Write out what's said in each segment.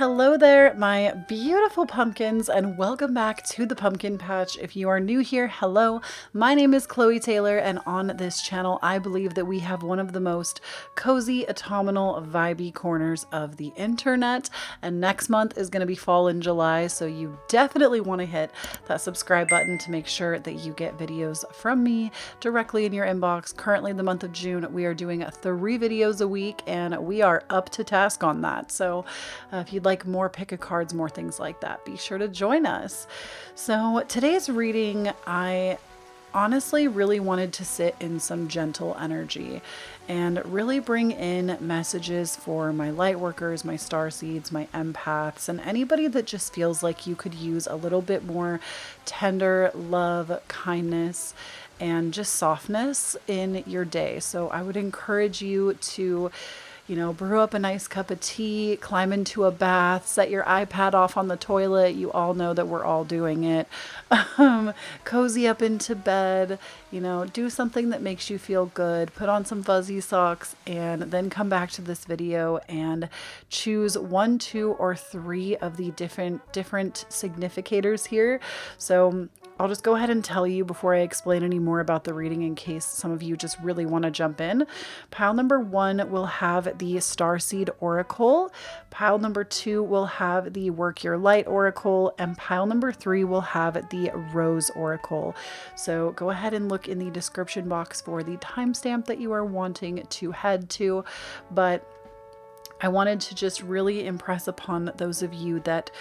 Hello there, my beautiful pumpkins, and welcome back to the Pumpkin Patch. If you are new here, hello. My name is Kloee Taylor, and on this channel, I believe that we have one of the most cozy, autumnal, vibey corners of the internet. And next month is going to be fall in July, so you definitely want to hit that subscribe button to make sure that you get videos from me directly in your inbox. Currently, the month of June, we are doing 3 videos a week, and we are up to task on that. So if you'd like more pick a cards, more things like that, be sure to join us. So today's reading, I honestly really wanted to sit in some gentle energy and really bring in messages for my Lightworkers, my Starseeds, my Empaths, and anybody that just feels like you could use a little bit more tender love, kindness, and just softness in your day. So I would encourage you to brew up a nice cup of tea, climb into a bath, set your iPad off on the toilet. You all know that we're all doing it. Cozy up into bed, do something that makes you feel good. Put on some fuzzy socks and then come back to this video and choose 1, 2, or 3 of the different significators here. So I'll just go ahead and tell you before I explain any more about the reading in case some of you just really want to jump in. Pile number 1 will have the Starseed Oracle. Pile number 2 will have the Work Your Light Oracle. And pile number 3 will have the Rose Oracle. So go ahead and look in the description box for the timestamp that you are wanting to head to. But I wanted to just really impress upon those of you that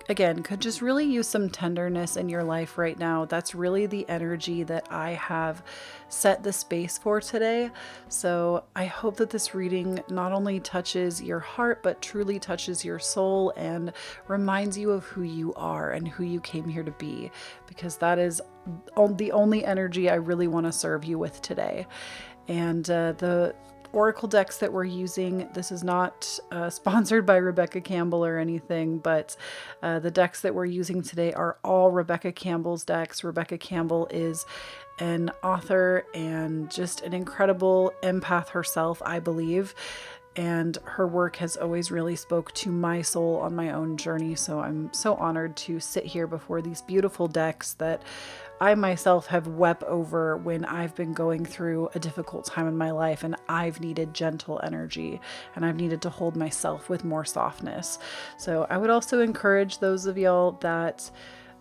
again, could just really use some tenderness in your life right now. That's really the energy that I have set the space for today. So I hope that this reading not only touches your heart, but truly touches your soul and reminds you of who you are and who you came here to be, because that is the only energy I really want to serve you with today. And the Oracle decks that we're using, this is not sponsored by Rebecca Campbell or anything, but the decks that we're using today are all Rebecca Campbell's decks. Rebecca Campbell is an author and just an incredible empath herself, I believe. And her work has always really spoke to my soul on my own journey. So I'm so honored to sit here before these beautiful decks that I myself have wept over when I've been going through a difficult time in my life and I've needed gentle energy and I've needed to hold myself with more softness. So I would also encourage those of y'all that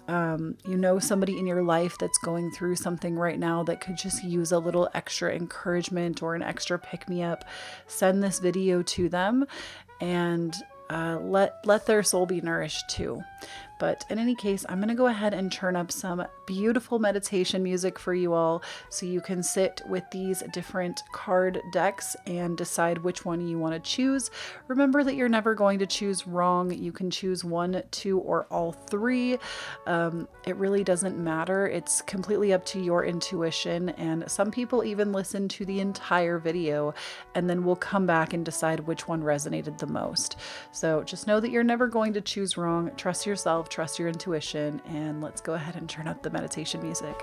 somebody in your life that's going through something right now that could just use a little extra encouragement or an extra pick-me-up, send this video to them and let their soul be nourished too. But in any case, I'm going to go ahead and turn up some beautiful meditation music for you all so you can sit with these different card decks and decide which one you want to choose. Remember that you're never going to choose wrong. You can choose 1, 2, or all 3. It really doesn't matter. It's completely up to your intuition. And some people even listen to the entire video and then we'll come back and decide which one resonated the most. So just know that you're never going to choose wrong. Trust yourself. Trust your intuition, and let's go ahead and turn up the meditation music.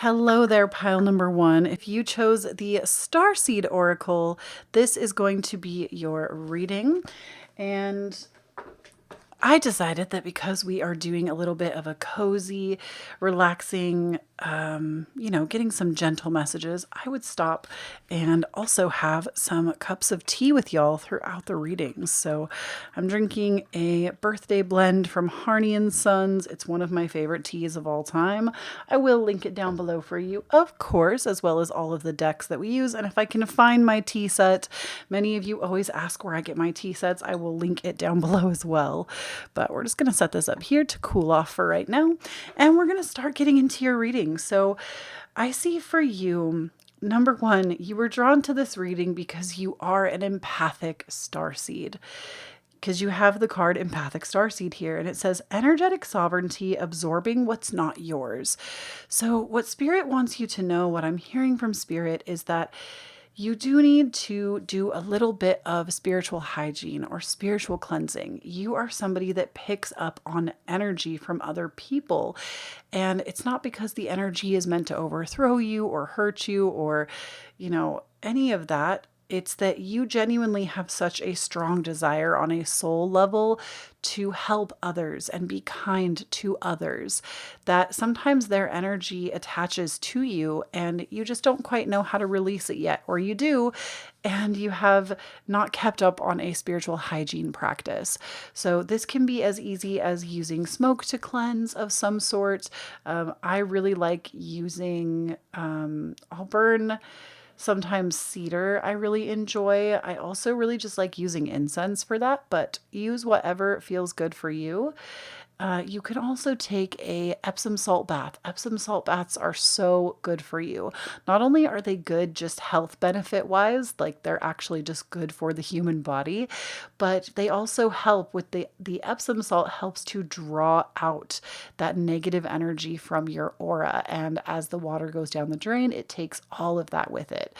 Hello there, pile number 1. If you chose the Starseed Oracle, this is going to be your reading. And I decided that because we are doing a little bit of a cozy, relaxing getting some gentle messages, I would stop and also have some cups of tea with y'all throughout the readings. So I'm drinking a birthday blend from Harney and Sons. It's one of my favorite teas of all time. I will link it down below for you, of course, as well as all of the decks that we use. And if I can find my tea set, many of you always ask where I get my tea sets. I will link it down below as well. But we're just going to set this up here to cool off for right now. And we're going to start getting into your reading. So I see for you, number one, you were drawn to this reading because you are an empathic starseed. Because you have the card Empathic Starseed here, and it says energetic sovereignty, absorbing what's not yours. So what Spirit wants you to know, what I'm hearing from Spirit, is that you do need to do a little bit of spiritual hygiene or spiritual cleansing. You are somebody that picks up on energy from other people. And it's not because the energy is meant to overthrow you or hurt you or, any of that. It's that you genuinely have such a strong desire on a soul level to help others and be kind to others that sometimes their energy attaches to you and you just don't quite know how to release it yet, or you do, and you have not kept up on a spiritual hygiene practice. So this can be as easy as using smoke to cleanse of some sort. I really like using, I'll burn sometimes cedar I really enjoy. I also really just like using incense for that, but use whatever feels good for you. You can also take a Epsom salt bath. Epsom salt baths are so good for you. Not only are they good just health benefit wise, like they're actually just good for the human body, but they also help with the Epsom salt helps to draw out that negative energy from your aura. And as the water goes down the drain, it takes all of that with it.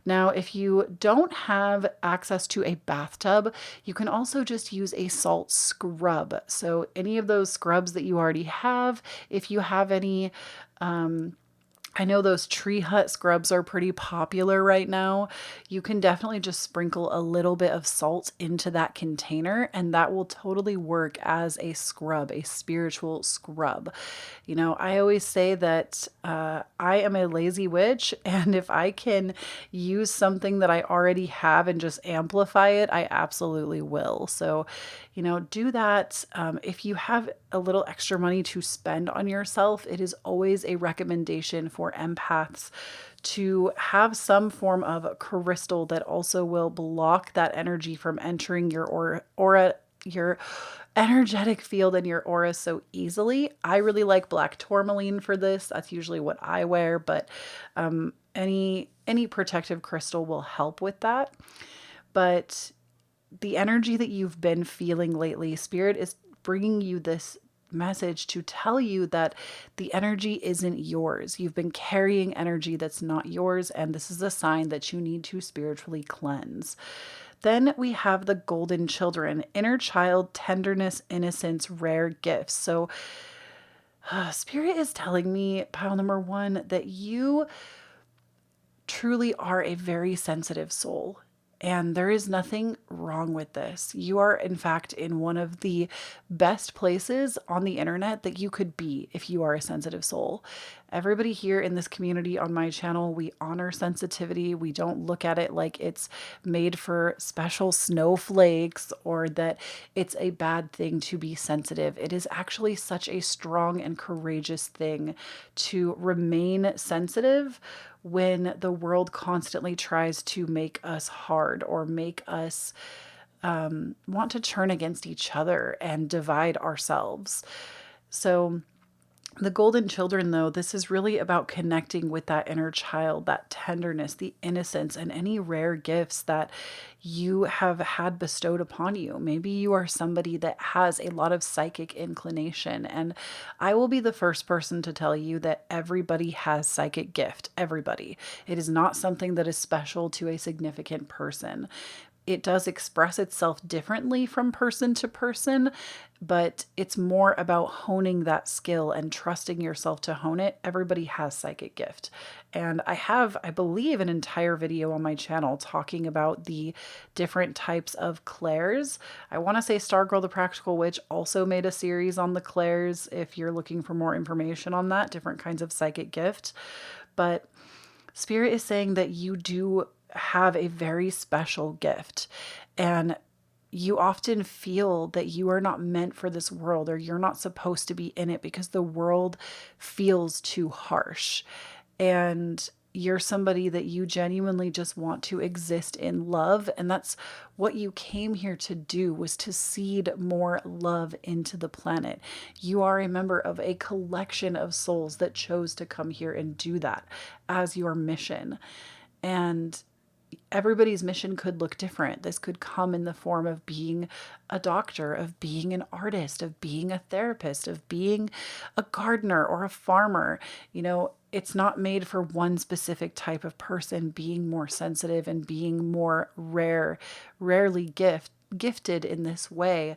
Now, if you don't have access to a bathtub, you can also just use a salt scrub. So any of those scrubs that you already have, if you have any, I know those tree hut scrubs are pretty popular right now. You can definitely just sprinkle a little bit of salt into that container and that will totally work as a scrub, a spiritual scrub. I always say that I am a lazy witch, and if I can use something that I already have and just amplify it, I absolutely will. So, do that. If you have a little extra money to spend on yourself, it is always a recommendation for empaths to have some form of crystal that also will block that energy from entering your aura, your energetic field and your aura so easily. I really like black tourmaline for this. That's usually what I wear, but any protective crystal will help with that. But the energy that you've been feeling lately, Spirit is bringing you this message to tell you that the energy isn't yours. You've been carrying energy that's not yours, and this is a sign that you need to spiritually cleanse. Then we have the golden children, inner child, tenderness, innocence, rare gifts. So Spirit is telling me, pile number one, that you truly are a very sensitive soul. And there is nothing wrong with this. You are, in fact, in one of the best places on the internet that you could be if you are a sensitive soul. Everybody here in this community on my channel, we honor sensitivity. We don't look at it like it's made for special snowflakes or that it's a bad thing to be sensitive. It is actually such a strong and courageous thing to remain sensitive when the world constantly tries to make us hard or make us want to turn against each other and divide ourselves. So the golden children, though, this is really about connecting with that inner child, that tenderness, the innocence, and any rare gifts that you have had bestowed upon you. Maybe you are somebody that has a lot of psychic inclination, and I will be the first person to tell you that everybody has psychic gift. Everybody. It is not something that is special to a significant person. it does express itself differently from person to person, but it's more about honing that skill and trusting yourself to hone it. Everybody has psychic gift. And I have, I believe, an entire video on my channel talking about the different types of clairs. I want to say Stargirl the Practical Witch also made a series on the clairs if you're looking for more information on that, different kinds of psychic gift. But Spirit is saying that you do have a very special gift, and you often feel that you are not meant for this world, or you're not supposed to be in it because the world feels too harsh. And you're somebody that you genuinely just want to exist in love. And that's what you came here to do, was to seed more love into the planet. You are a member of a collection of souls that chose to come here and do that as your mission. And everybody's mission could look different. This could come in the form of being a doctor, of being an artist, of being a therapist, of being a gardener or a farmer. You know, it's not made for one specific type of person being more sensitive and being more rarely gifted in this way.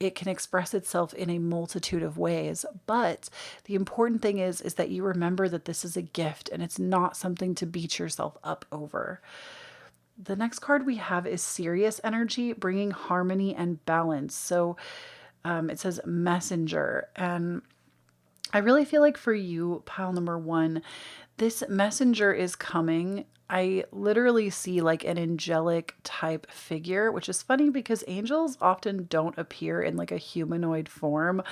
It can express itself in a multitude of ways, but the important thing is that you remember that this is a gift and it's not something to beat yourself up over. The next card we have is Serious Energy, bringing harmony and balance. So it says Messenger. And I really feel like for you, pile number one, this messenger is coming. I literally see like an angelic type figure, which is funny because angels often don't appear in like a humanoid form.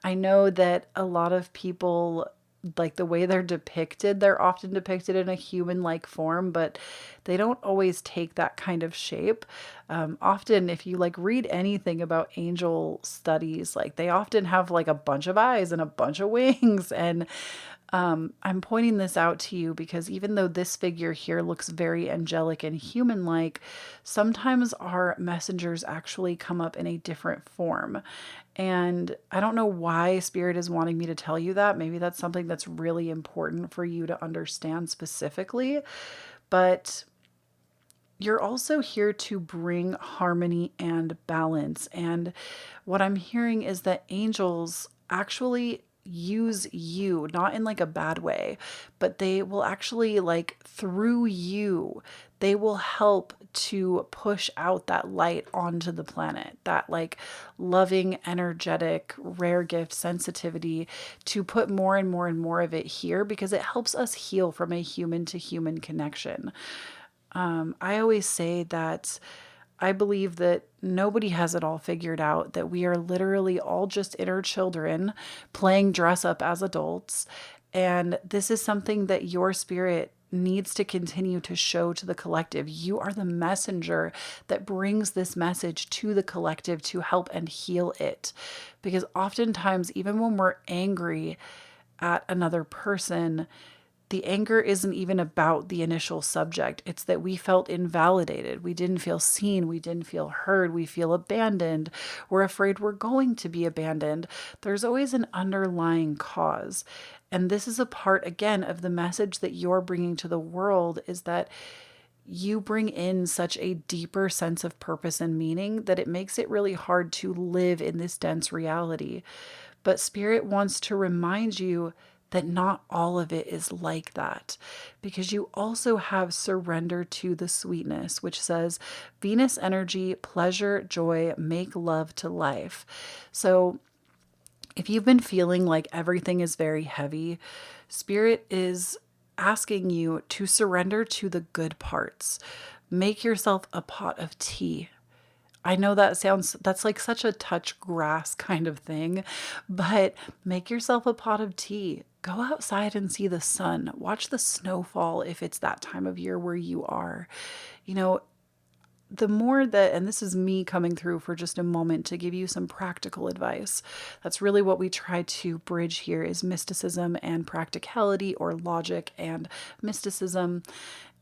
I know that a lot of people, like the way they're depicted, they're often depicted in a human-like form, but they don't always take that kind of shape. Often, if you like read anything about angel studies, like they often have like a bunch of eyes and a bunch of wings. And I'm pointing this out to you because even though this figure here looks very angelic and human-like, sometimes our messengers actually come up in a different form. And I don't know why Spirit is wanting me to tell you that. Maybe that's something that's really important for you to understand specifically. But you're also here to bring harmony and balance. And what I'm hearing is that angels actually use you, not in like a bad way, but they will actually, like, through you, they will help to push out that light onto the planet, that like loving, energetic, rare gift sensitivity, to put more and more and more of it here because it helps us heal from a human to human connection. I always say that I believe that nobody has it all figured out, that we are literally all just inner children playing dress up as adults. And this is something that your spirit needs to continue to show to the collective. You are the messenger that brings this message to the collective to help and heal it. Because oftentimes, even when we're angry at another person, the anger isn't even about the initial subject. It's that we felt invalidated. We didn't feel seen. We didn't feel heard. We feel abandoned. We're afraid we're going to be abandoned. There's always an underlying cause. And this is a part, again, of the message that you're bringing to the world, is that you bring in such a deeper sense of purpose and meaning that it makes it really hard to live in this dense reality. But Spirit wants to remind you that not all of it is like that, because you also have surrender to the sweetness, which says Venus energy, pleasure, joy, make love to life. So if you've been feeling like everything is very heavy, Spirit is asking you to surrender to the good parts. Make yourself a pot of tea. I know that's like such a touch grass kind of thing, but make yourself a pot of tea. Go outside and see the sun. Watch the snowfall if it's that time of year where you are. You know, the more that, and this is me coming through for just a moment to give you some practical advice. That's really what we try to bridge here, is mysticism and practicality, or logic and mysticism.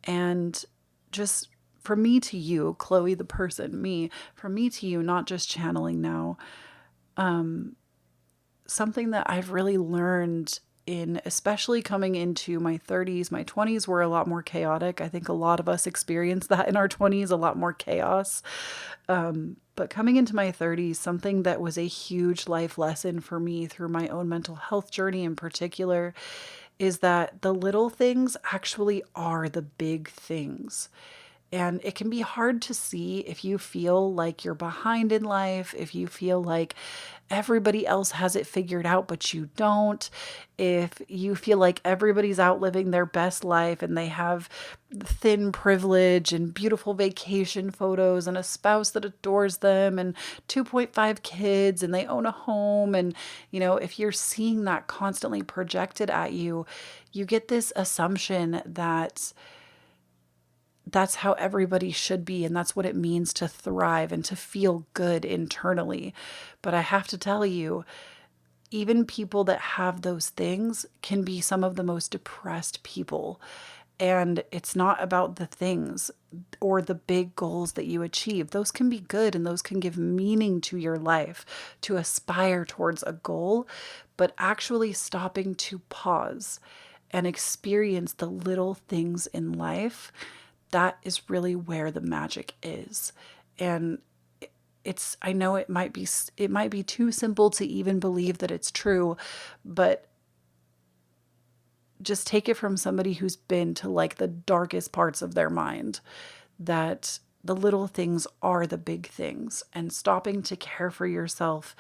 And just from me to you, Kloee the person, me, from me to you, not just channeling now. Something that I've really learned especially coming into my 30s. My 20s were a lot more chaotic. I think a lot of us experienced that in our 20s, a lot more chaos. But coming into my 30s, something that was a huge life lesson for me through my own mental health journey in particular is that the little things actually are the big things. And it can be hard to see if you feel like you're behind in life, if you feel like everybody else has it figured out, but you don't, if you feel like everybody's out living their best life and they have thin privilege and beautiful vacation photos and a spouse that adores them and 2.5 kids and they own a home. And, if you're seeing that constantly projected at you, you get this assumption that that's how everybody should be, and that's what it means to thrive and to feel good internally. But I have to tell you, even people that have those things can be some of the most depressed people. And it's not about the things or the big goals that you achieve. Those can be good and those can give meaning to your life, to aspire towards a goal, but actually stopping to pause and experience the little things in life, that is really where the magic is. And I know it might be too simple to even believe that it's true, but just take it from somebody who's been to like the darkest parts of their mind, that the little things are the big things, and stopping to care for yourself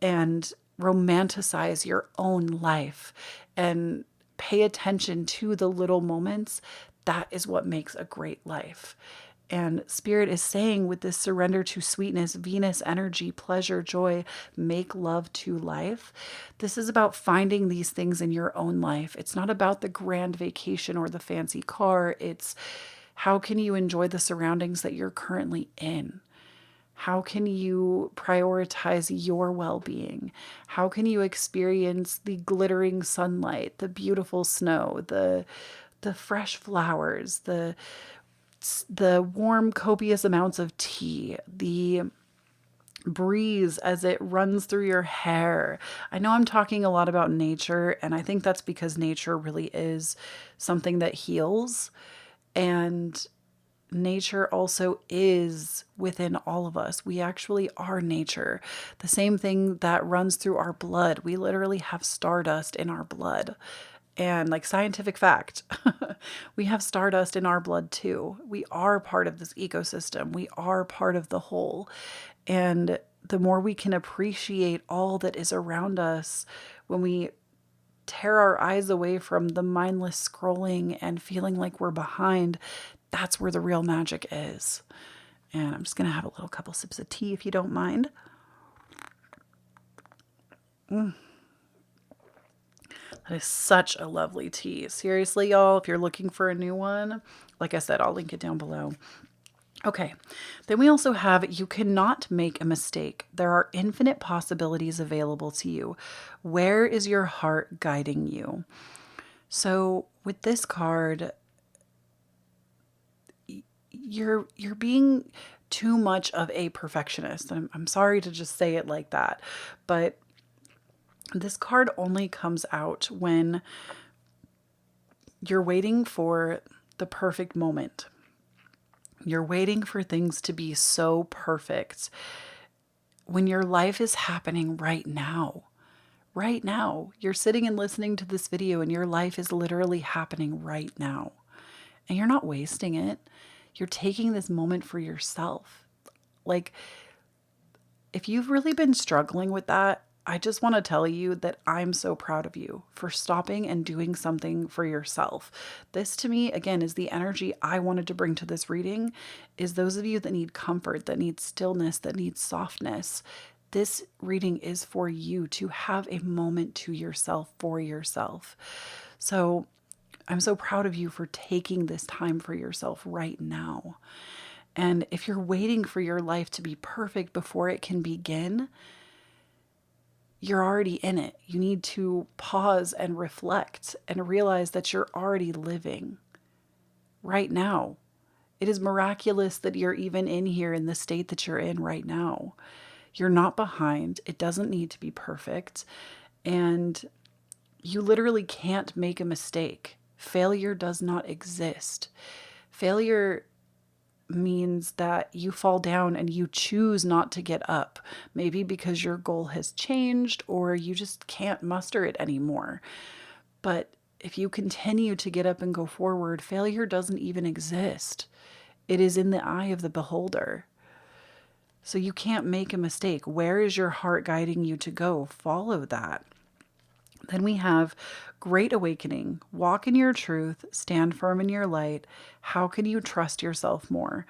and romanticize your own life and pay attention to the little moments. That is what makes a great life. And Spirit is saying with this surrender to sweetness, Venus energy, pleasure, joy, make love to life. This is about finding these things in your own life. It's not about the grand vacation or the fancy car. It's how can you enjoy the surroundings that you're currently in? How can you prioritize your well-being? How can you experience the glittering sunlight, the beautiful snow, the fresh flowers, the warm, copious amounts of tea, the breeze as it runs through your hair. I know I'm talking a lot about nature, and I think that's because nature really is something that heals. And nature also is within all of us. We actually are nature. The same thing that runs through our blood. We literally have stardust in our blood. And like scientific fact, we have stardust in our blood too. We are part of this ecosystem. We are part of the whole. And the more we can appreciate all that is around us, when we tear our eyes away from the mindless scrolling and feeling like we're behind, that's where the real magic is. And I'm just going to have a little couple sips of tea if you don't mind. That is such a lovely tea. Seriously, y'all, if you're looking for a new one, like I said, I'll link it down below. Okay, then we also have, you cannot make a mistake. There are infinite possibilities available to you. Where is your heart guiding you? So with this card, you're being too much of a perfectionist. I'm sorry to just say it like that, but this card only comes out when you're waiting for the perfect moment. You're waiting for things to be so perfect when your life is happening right now. Right now, you're sitting and listening to this video and your life is literally happening right now. And you're not wasting it. You're taking this moment for yourself. Like, if you've really been struggling with that, I just want to tell you that I'm so proud of you for stopping and doing something for yourself. This to me, again, is the energy I wanted to bring to this reading, is those of you that need comfort, that need stillness, that need softness. This reading is for you to have a moment to yourself, for yourself. So I'm so proud of you for taking this time for yourself right now. And if you're waiting for your life to be perfect before it can begin, you're already in it. You need to pause and reflect and realize that you're already living right now. It is miraculous that you're even in here in the state that you're in right now. You're not behind. It doesn't need to be perfect. And You literally can't make a mistake. Failure does not exist. Failure means that you fall down and you choose not to get up. Maybe because your goal has changed or you just can't muster it anymore. But if you continue to get up and go forward, failure doesn't even exist. It is in the eye of the beholder. So you can't make a mistake. Where is your heart guiding you to go? Follow that. Then we have Great Awakening. Walk in your truth, stand firm in your light. How can you trust yourself more?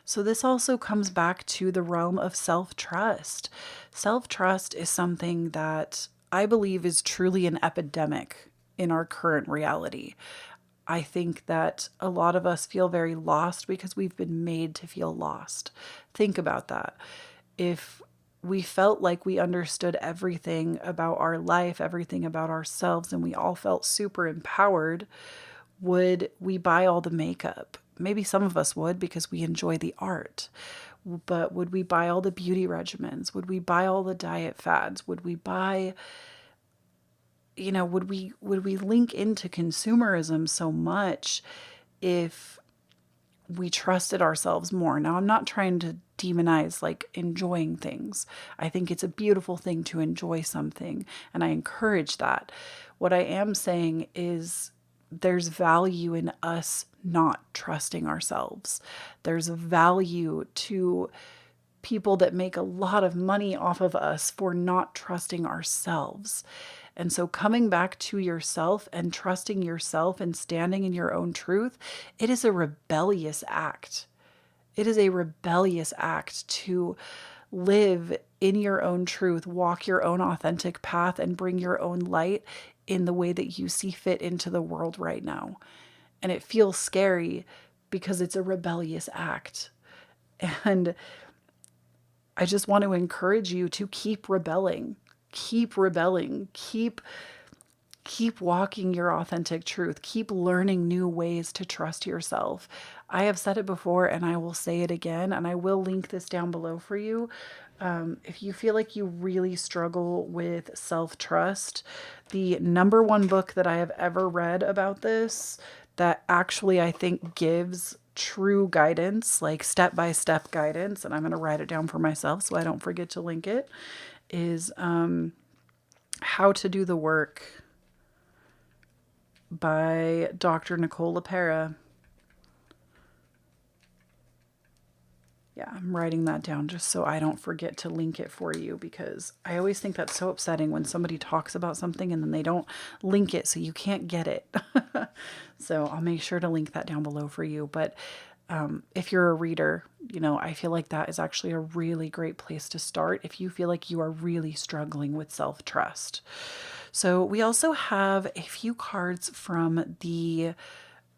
So this also comes back to the realm of self-trust. Self-trust is something that I believe is truly an epidemic in our current reality. I think that a lot of us feel very lost because we've been made to feel lost. Think about that. If we felt like we understood everything about our life, everything about ourselves, and we all felt super empowered, would we buy all the makeup? Maybe some of us would because we enjoy the art. But would we buy all the beauty regimens? Would we buy all the diet fads? Would we buy, would we link into consumerism so much if we trusted ourselves more? Now, I'm not trying to demonize like enjoying things. I think it's a beautiful thing to enjoy something, and I encourage that. What I am saying is there's value in us not trusting ourselves. There's a value to people that make a lot of money off of us for not trusting ourselves. And so coming back to yourself and trusting yourself and standing in your own truth, it is a rebellious act. It is a rebellious act to live in your own truth, walk your own authentic path, and bring your own light in the way that you see fit into the world right now. And it feels scary because it's a rebellious act. And I just want to encourage you to keep rebelling, keep walking your authentic truth, keep learning new ways to trust yourself. I have said it before and I will say it again, and I will link this down below for you. If you feel like you really struggle with self-trust, the number one book that I have ever read about this that actually I think gives true guidance, like step-by-step guidance, and I'm going to write it down for myself so I don't forget to link it, is How to Do the Work by Dr. Nicole LePera. Yeah, I'm writing that down just so I don't forget to link it for you, because I always think that's so upsetting when somebody talks about something and then they don't link it so you can't get it. So I'll make sure to link that down below for you. But if you're a reader, I feel like that is actually a really great place to start if you feel like you are really struggling with self-trust. So we also have a few cards from the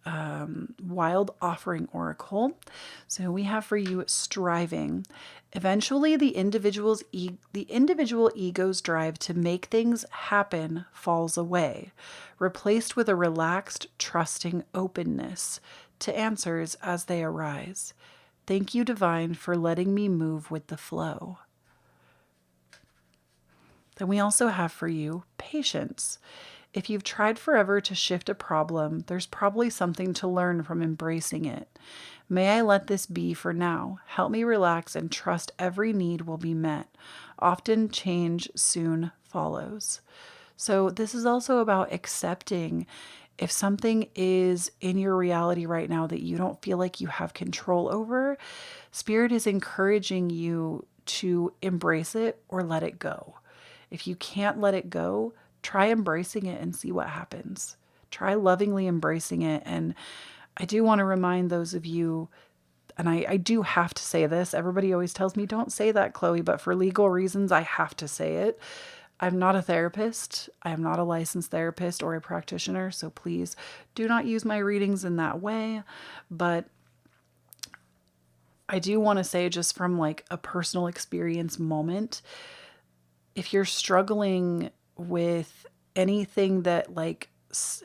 Wild Offering Oracle. So we have for you Striving. Eventually, the individual ego's drive to make things happen falls away, replaced with a relaxed, trusting openness to answers as they arise. Thank you, Divine, for letting me move with the flow. Then we also have for you Patience. If you've tried forever to shift a problem, there's probably something to learn from embracing it. May I let this be for now. Help me relax and trust every need will be met. Often change soon follows. So this is also about accepting if something is in your reality right now that you don't feel like you have control over, Spirit is encouraging you to embrace it or let it go. If you can't let it go, try embracing it and see what happens. Try lovingly embracing it. And I do want to remind those of you, and I do have to say this. Everybody always tells me, don't say that, Kloee, but for legal reasons, I have to say it. I'm not a therapist. I am not a licensed therapist or a practitioner. So please do not use my readings in that way. But I do want to say, just from like a personal experience moment, if you're struggling with anything that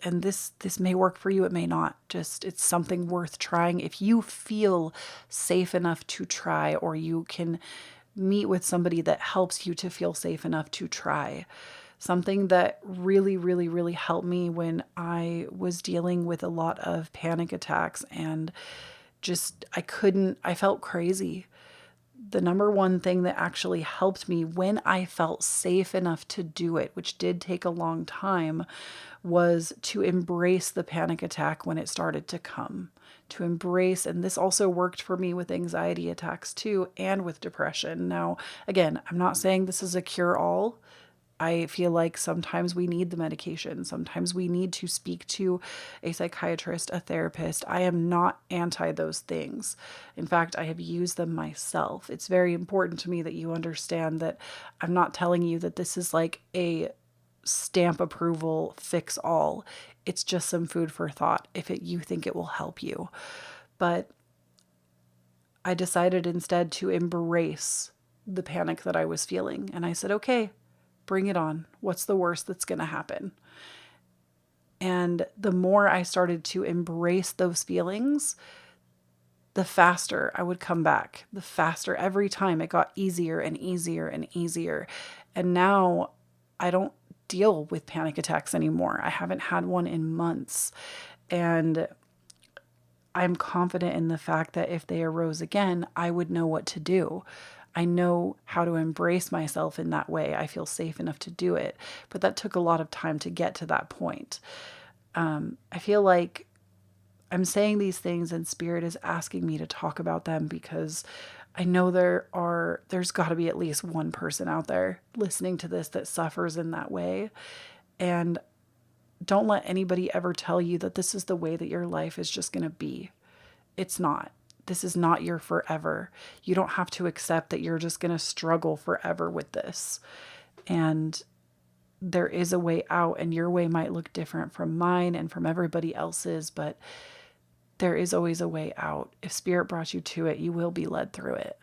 and this may work for you, it may not, just it's something worth trying. If you feel safe enough to try, or you can meet with somebody that helps you to feel safe enough to try, Something that really, really, really helped me when I was dealing with a lot of panic attacks and just, I felt crazy. The number one thing that actually helped me when I felt safe enough to do it, which did take a long time, was to embrace the panic attack when it started to come. To embrace, and this also worked for me with anxiety attacks too, and with depression. Now, again, I'm not saying this is a cure all. I feel like sometimes we need the medication. Sometimes we need to speak to a psychiatrist, a therapist. I am not anti those things. In fact, I have used them myself. It's very important to me that you understand that I'm not telling you that this is like a stamp approval fix all. It's just some food for thought if you think it will help you. But I decided instead to embrace the panic that I was feeling. And I said, okay, bring it on. What's the worst that's going to happen? And the more I started to embrace those feelings, the faster I would come back. The faster every time it got easier and easier and easier. And now I don't deal with panic attacks anymore. I haven't had one in months. And I'm confident in the fact that if they arose again, I would know what to do. I know how to embrace myself in that way. I feel safe enough to do it. But that took a lot of time to get to that point. I feel like I'm saying these things and Spirit is asking me to talk about them because I know there's got to be at least one person out there listening to this that suffers in that way. And don't let anybody ever tell you that this is the way that your life is just going to be. It's not. This is not your forever. You don't have to accept that you're just going to struggle forever with this. And there is a way out, and your way might look different from mine and from everybody else's, but there is always a way out. If Spirit brought you to it, you will be led through it.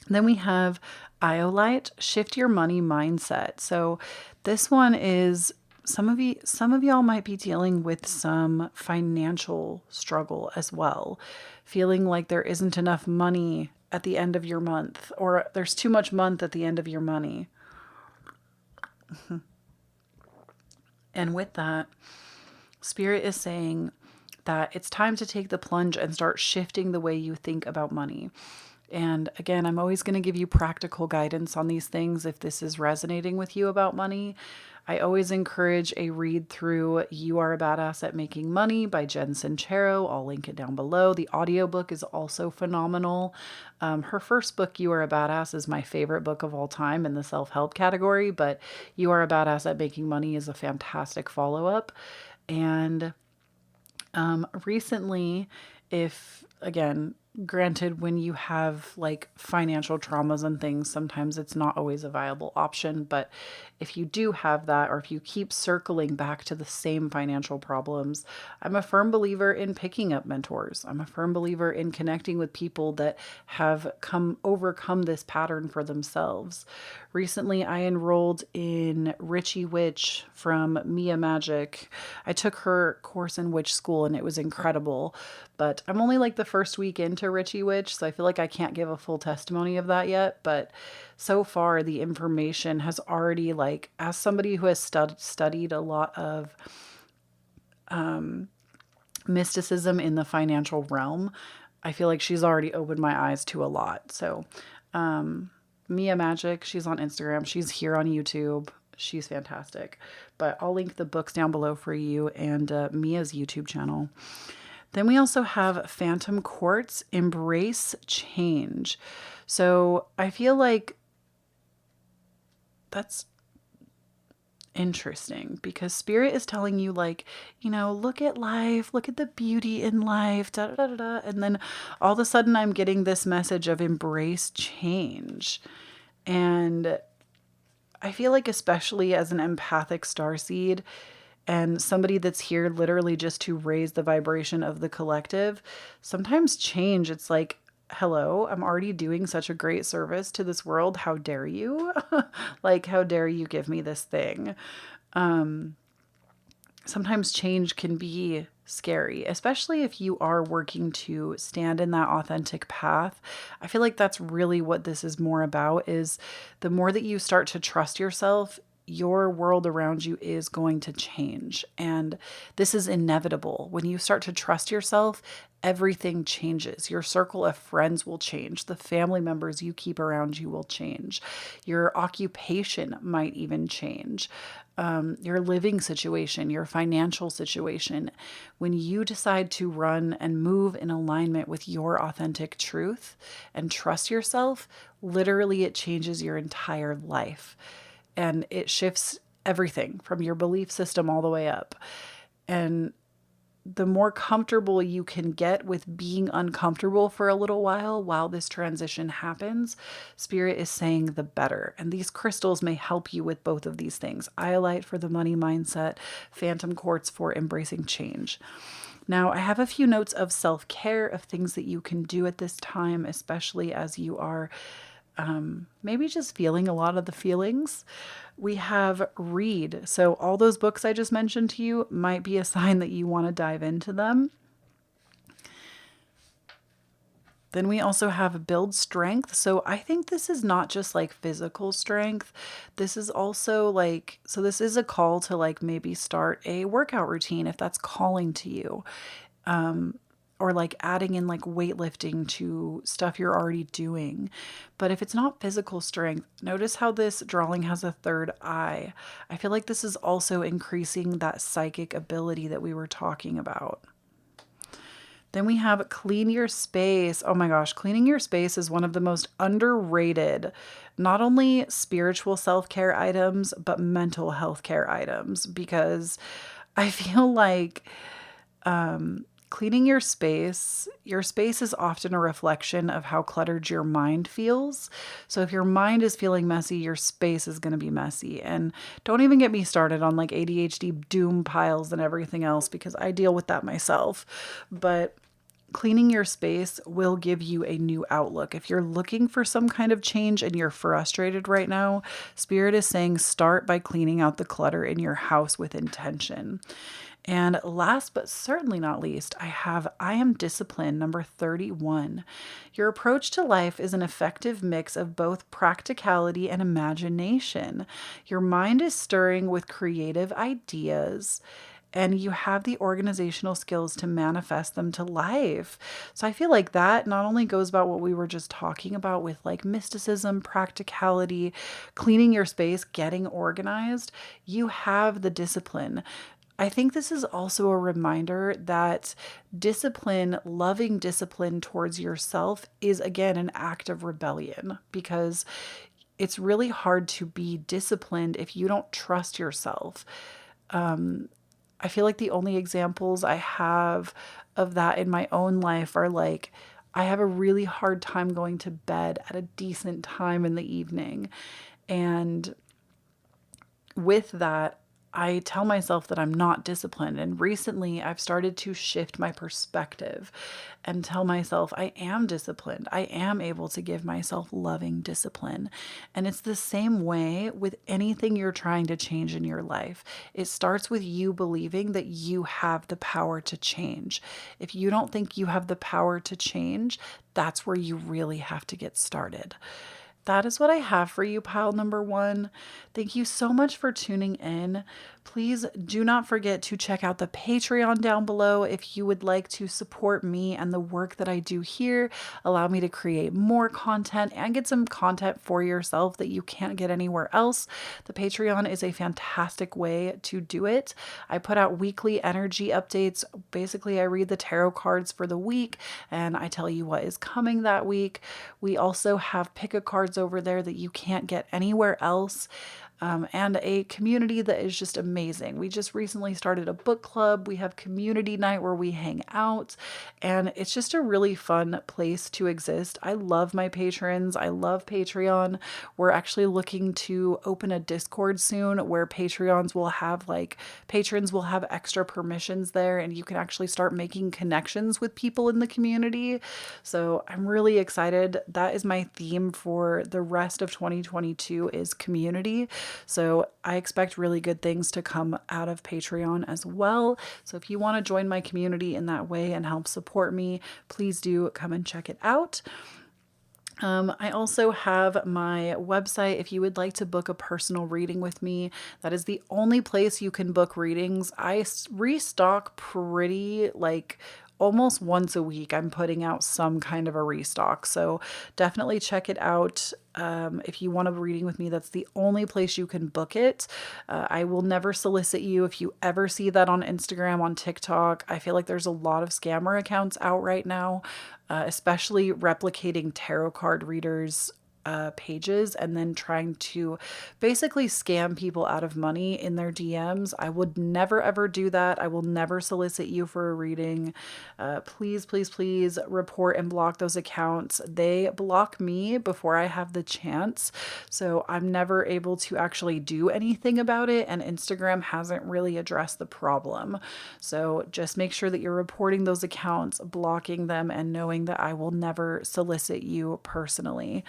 Then we have Iolite, Shift Your Money Mindset. So this one is some of y'all might be dealing with some financial struggle as well, feeling like there isn't enough money at the end of your month, or there's too much month at the end of your money. And with that, Spirit is saying that it's time to take the plunge and start shifting the way you think about money. And again, I'm always going to give you practical guidance on these things if this is resonating with you about money. I always encourage a read through You Are a Badass at Making Money by Jen Sincero. I'll link it down below. The audiobook is also phenomenal. Her first book, You Are a Badass, is my favorite book of all time in the self-help category, but You Are a Badass at Making Money is a fantastic follow-up. And recently, granted, when you have like financial traumas and things, sometimes it's not always a viable option. But if you do have that, or if you keep circling back to the same financial problems, I'm a firm believer in picking up mentors. I'm a firm believer in connecting with people that have overcome this pattern for themselves. Recently, I enrolled in Richie Witch from Mia Magic. I took her course in witch school and it was incredible, but I'm only like the first week into Richie Witch, so I feel like I can't give a full testimony of that yet. But so far, the information has already, like, as somebody who has studied a lot of mysticism in the financial realm, I feel like she's already opened my eyes to a lot. So Mia Magic, she's on Instagram. She's here on YouTube. She's fantastic. But I'll link the books down below for you and Mia's YouTube channel. Then we also have Phantom Quartz, Embrace Change. So I feel like that's interesting because Spirit is telling you, like, you know, look at life, look at the beauty in life, da, da, da, da. And then all of a sudden I'm getting this message of embrace change. And I feel like, especially as an empathic starseed and somebody that's here literally just to raise the vibration of the collective, sometimes change, it's like, hello, I'm already doing such a great service to this world. How dare you? Like, how dare you give me this thing? Sometimes change can be scary, especially if you are working to stand in that authentic path. I feel like that's really what this is more about, is the more that you start to trust yourself, your world around you is going to change. And this is inevitable. When you start to trust yourself, everything changes. Your circle of friends will change. The family members you keep around you will change. Your occupation might even change. Your living situation, your financial situation. When you decide to run and move in alignment with your authentic truth and trust yourself, literally it changes your entire life. And it shifts everything from your belief system all the way up. And the more comfortable you can get with being uncomfortable for a little while this transition happens, Spirit is saying the better. And these crystals may help you with both of these things. Iolite for the money mindset, phantom quartz for embracing change. Now, I have a few notes of self-care, of things that you can do at this time, especially as you are maybe just feeling a lot of the feelings. We have read. So all those books I just mentioned to you might be a sign that you want to dive into them. Then we also have build strength. So I think this is not just like physical strength. This is also like, so this is a call to like maybe start a workout routine if that's calling to you. Or like adding in like weightlifting to stuff you're already doing. But if it's not physical strength, notice how this drawing has a third eye. I feel like this is also increasing that psychic ability that we were talking about. Then we have clean your space. Oh my gosh, cleaning your space is one of the most underrated, not only spiritual self-care items, but mental health care items, because I feel like cleaning your space is often a reflection of how cluttered your mind feels. So if your mind is feeling messy, your space is going to be messy. And don't even get me started on like ADHD doom piles and everything else, because I deal with that myself. But cleaning your space will give you a new outlook. If you're looking for some kind of change and you're frustrated right now, Spirit is saying start by cleaning out the clutter in your house with intention. And last but certainly not least, I am discipline, number 31. Your approach to life is an effective mix of both practicality and imagination. Your mind is stirring with creative ideas, and you have the organizational skills to manifest them to life. So I feel like that not only goes about what we were just talking about with like mysticism, practicality, cleaning your space, getting organized, you have the discipline. I think this is also a reminder that discipline, loving discipline towards yourself, is again an act of rebellion, because it's really hard to be disciplined if you don't trust yourself. I feel like the only examples I have of that in my own life are like, I have a really hard time going to bed at a decent time in the evening. And with that, I tell myself that I'm not disciplined. And recently I've started to shift my perspective and tell myself I am disciplined. I am able to give myself loving discipline. And it's the same way with anything you're trying to change in your life. It starts with you believing that you have the power to change. If you don't think you have the power to change, that's where you really have to get started. That is what I have for you, pile number 1. Thank you so much for tuning in. Please do not forget to check out the Patreon down below if you would like to support me and the work that I do here, allow me to create more content and get some content for yourself that you can't get anywhere else. The Patreon is a fantastic way to do it. I put out weekly energy updates. Basically, I read the tarot cards for the week and I tell you what is coming that week. We also have pick-a-cards over there that you can't get anywhere else. And a community that is just amazing. We just recently started a book club. We have community night where we hang out, and it's just a really fun place to exist. I love my patrons. I love Patreon. We're actually looking to open a Discord soon where patrons will have extra permissions there, and you can actually start making connections with people in the community. So I'm really excited. That is my theme for the rest of 2022 is community. So I expect really good things to come out of Patreon as well. So if you want to join my community in that way and help support me, please do come and check it out. I also have my website. If you would like to book a personal reading with me, that is the only place you can book readings. I restock pretty almost once a week. I'm putting out some kind of a restock. So definitely check it out. If you want a reading with me, that's the only place you can book it. I will never solicit you. If you ever see that on Instagram, on TikTok, I feel like there's a lot of scammer accounts out right now, especially replicating tarot card readers pages and then trying to basically scam people out of money in their DMs. I would never ever do that. I will never solicit you for a reading. Please, please, please report and block those accounts. They block me before I have the chance. So I'm never able to actually do anything about it. And Instagram hasn't really addressed the problem. So just make sure that you're reporting those accounts, blocking them, and knowing that I will never solicit you personally.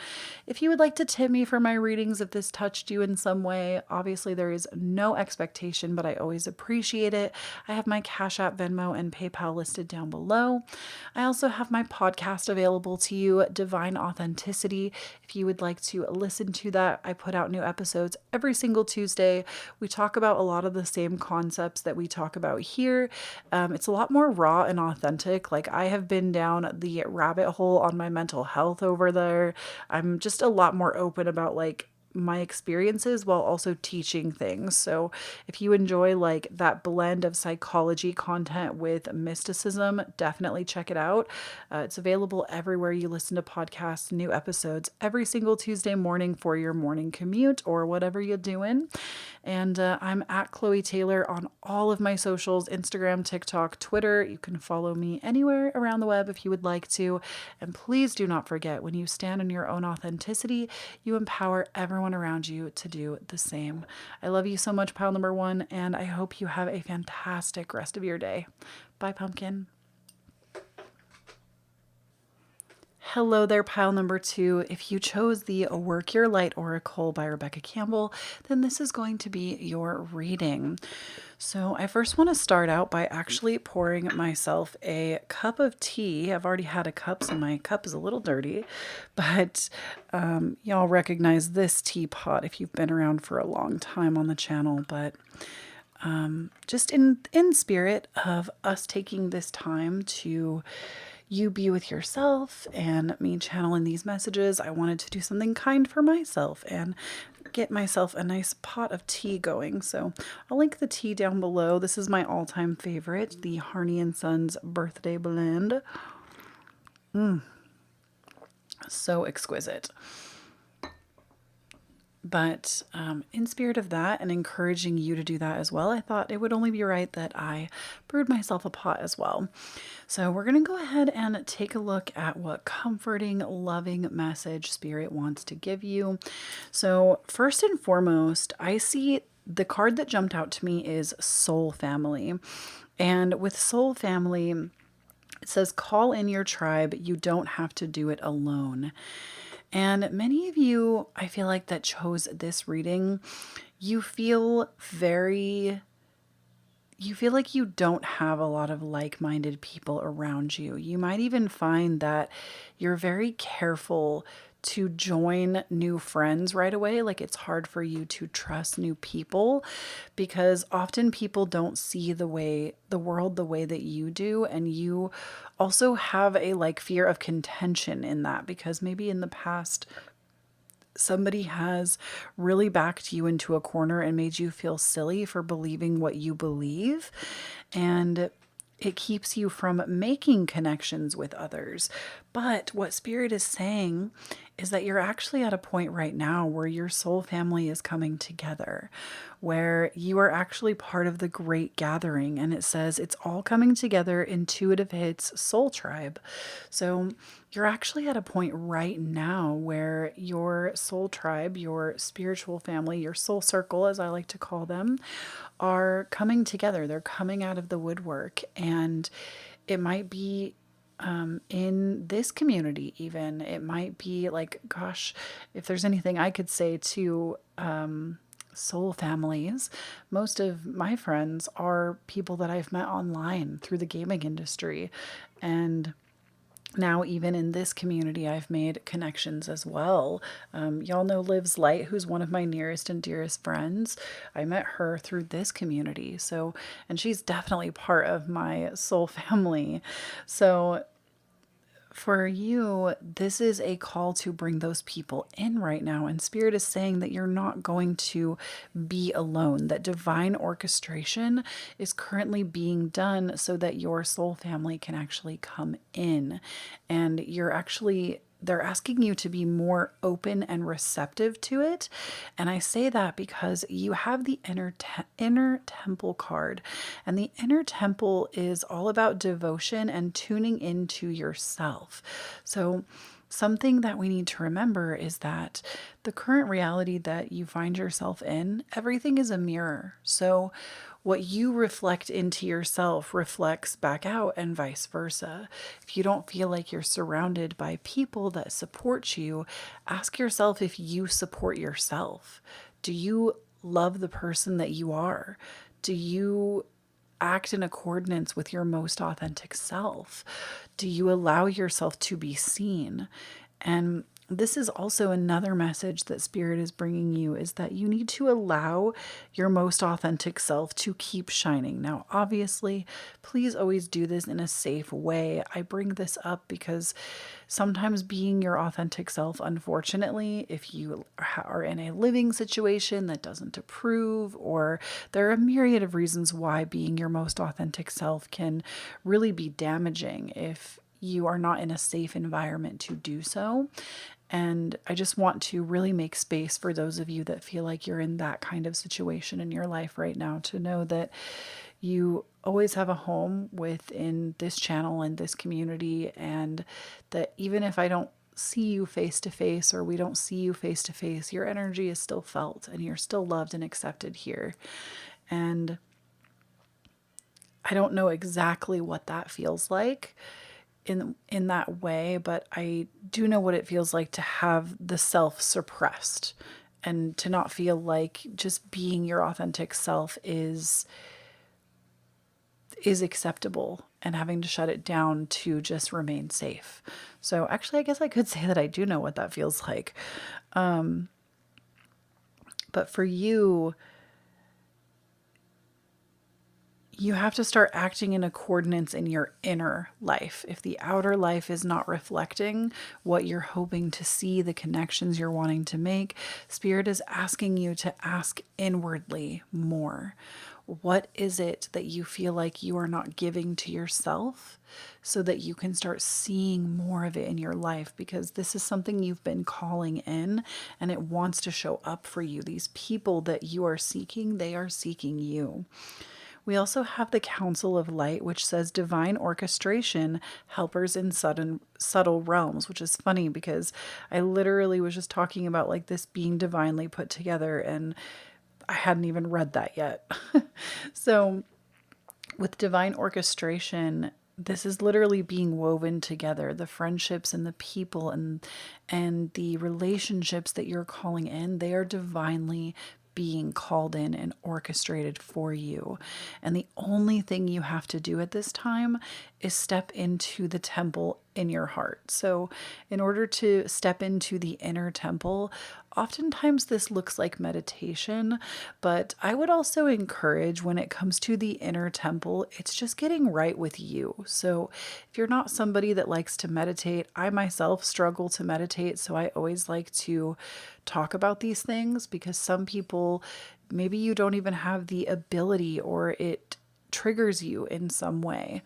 If you would like to tip me for my readings, if this touched you in some way, obviously there is no expectation, but I always appreciate it. I have my Cashapp, Venmo, and PayPal listed down below. I also have my podcast available to you, Divine Authenticity. If you would like to listen to that, I put out new episodes every single Tuesday. We talk about a lot of the same concepts that we talk about here. It's a lot more raw and authentic. Like, I have been down the rabbit hole on my mental health over there. I'm just a lot more open about my experiences while also teaching things. So if you enjoy that blend of psychology content with mysticism, definitely check it out. It's available everywhere you listen to podcasts, new episodes every single Tuesday morning for your morning commute or whatever you're doing. And I'm at Kloee Taylor on all of my socials, Instagram, TikTok, Twitter. You can follow me anywhere around the web if you would like to. And please do not forget, when you stand in your own authenticity, you empower everyone around you to do the same. I love you so much, pile number one, and I hope you have a fantastic rest of your day. Bye, pumpkin. Hello there, pile number two. If you chose the Work Your Light Oracle by Rebecca Campbell, then this is going to be your reading. So I first want to start out by actually pouring myself a cup of tea. I've already had a cup, so my cup is a little dirty, but y'all recognize this teapot if you've been around for a long time on the channel. But just in spirit of us taking this time to you be with yourself and me channeling these messages, I wanted to do something kind for myself and get myself a nice pot of tea going. So I'll link the tea down below. This is my all-time favorite, the Harney and Sons Birthday Blend. So exquisite. But in spirit of that and encouraging you to do that as well, I thought it would only be right that I brewed myself a pot as well. So we're going to go ahead and take a look at what comforting, loving message Spirit wants to give you. So first and foremost, I see the card that jumped out to me is Soul Family. And with Soul Family, it says, call in your tribe. You don't have to do it alone. And many of you, I feel like, that chose this reading, you feel like you don't have a lot of like-minded people around you. You might even find that you're very careful to join new friends right away. Like, it's hard for you to trust new people because often people don't see the world the way that you do. And you also have a fear of contention in that because maybe in the past somebody has really backed you into a corner and made you feel silly for believing what you believe. And it keeps you from making connections with others. But what Spirit is saying is that you're actually at a point right now where your soul family is coming together, where you are actually part of the great gathering. And it says it's all coming together. Intuitive Hits Soul Tribe. So you're actually at a point right now where your soul tribe, your spiritual family, your soul circle, as I like to call them, are coming together. They're coming out of the woodwork. And it might be in this community even. It might be gosh, if there's anything I could say to soul families, most of my friends are people that I've met online through the gaming industry. And now, even in this community, I've made connections as well. Y'all know Liv's Light, who's one of my nearest and dearest friends. I met her through this community. So, and she's definitely part of my soul family. So, for you, this is a call to bring those people in right now. And Spirit is saying that you're not going to be alone, that divine orchestration is currently being done so that your soul family can actually come in. And they're asking you to be more open and receptive to it. And I say that because you have the inner temple card. And the inner temple is all about devotion and tuning into yourself. So something that we need to remember is that the current reality that you find yourself in, everything is a mirror. So what you reflect into yourself reflects back out, and vice versa. If you don't feel like you're surrounded by people that support you, ask yourself if you support yourself. Do you love the person that you are? Do you act in accordance with your most authentic self? Do you allow yourself to be seen? And this is also another message that Spirit is bringing you, is that you need to allow your most authentic self to keep shining. Now, obviously, please always do this in a safe way. I bring this up because sometimes being your authentic self, unfortunately, if you are in a living situation that doesn't approve, or there are a myriad of reasons why being your most authentic self can really be damaging if you are not in a safe environment to do so. And I just want to really make space for those of you that feel like you're in that kind of situation in your life right now, to know that you always have a home within this channel and this community, and that even if I don't see you face to face, or we don't see you face to face, your energy is still felt and you're still loved and accepted here. And I don't know exactly what that feels like in that way, but I do know what it feels like to have the self suppressed, and to not feel like just being your authentic self is acceptable, and having to shut it down to just remain safe. So actually, I guess I could say that I do know what that feels like. But for you, you have to start acting in accordance in your inner life. If the outer life is not reflecting what you're hoping to see, the connections you're wanting to make, Spirit is asking you to ask inwardly more. What is it that you feel like you are not giving to yourself, so that you can start seeing more of it in your life? Because this is something you've been calling in, and it wants to show up for you. These people that you are seeking, they are seeking you. We also have the Council of Light, which says divine orchestration, helpers in subtle realms, which is funny because I literally was just talking about like this being divinely put together, and I hadn't even read that yet. So with divine orchestration, this is literally being woven together. The friendships and the people and the relationships that you're calling in, they are divinely being called in and orchestrated for you. And the only thing you have to do at this time is step into the temple in your heart. So in order to step into the inner temple, oftentimes this looks like meditation, but I would also encourage, when it comes to the inner temple, it's just getting right with you. So if you're not somebody that likes to meditate, I myself struggle to meditate, so I always like to talk about these things, because some people, maybe you don't even have the ability, or it triggers you in some way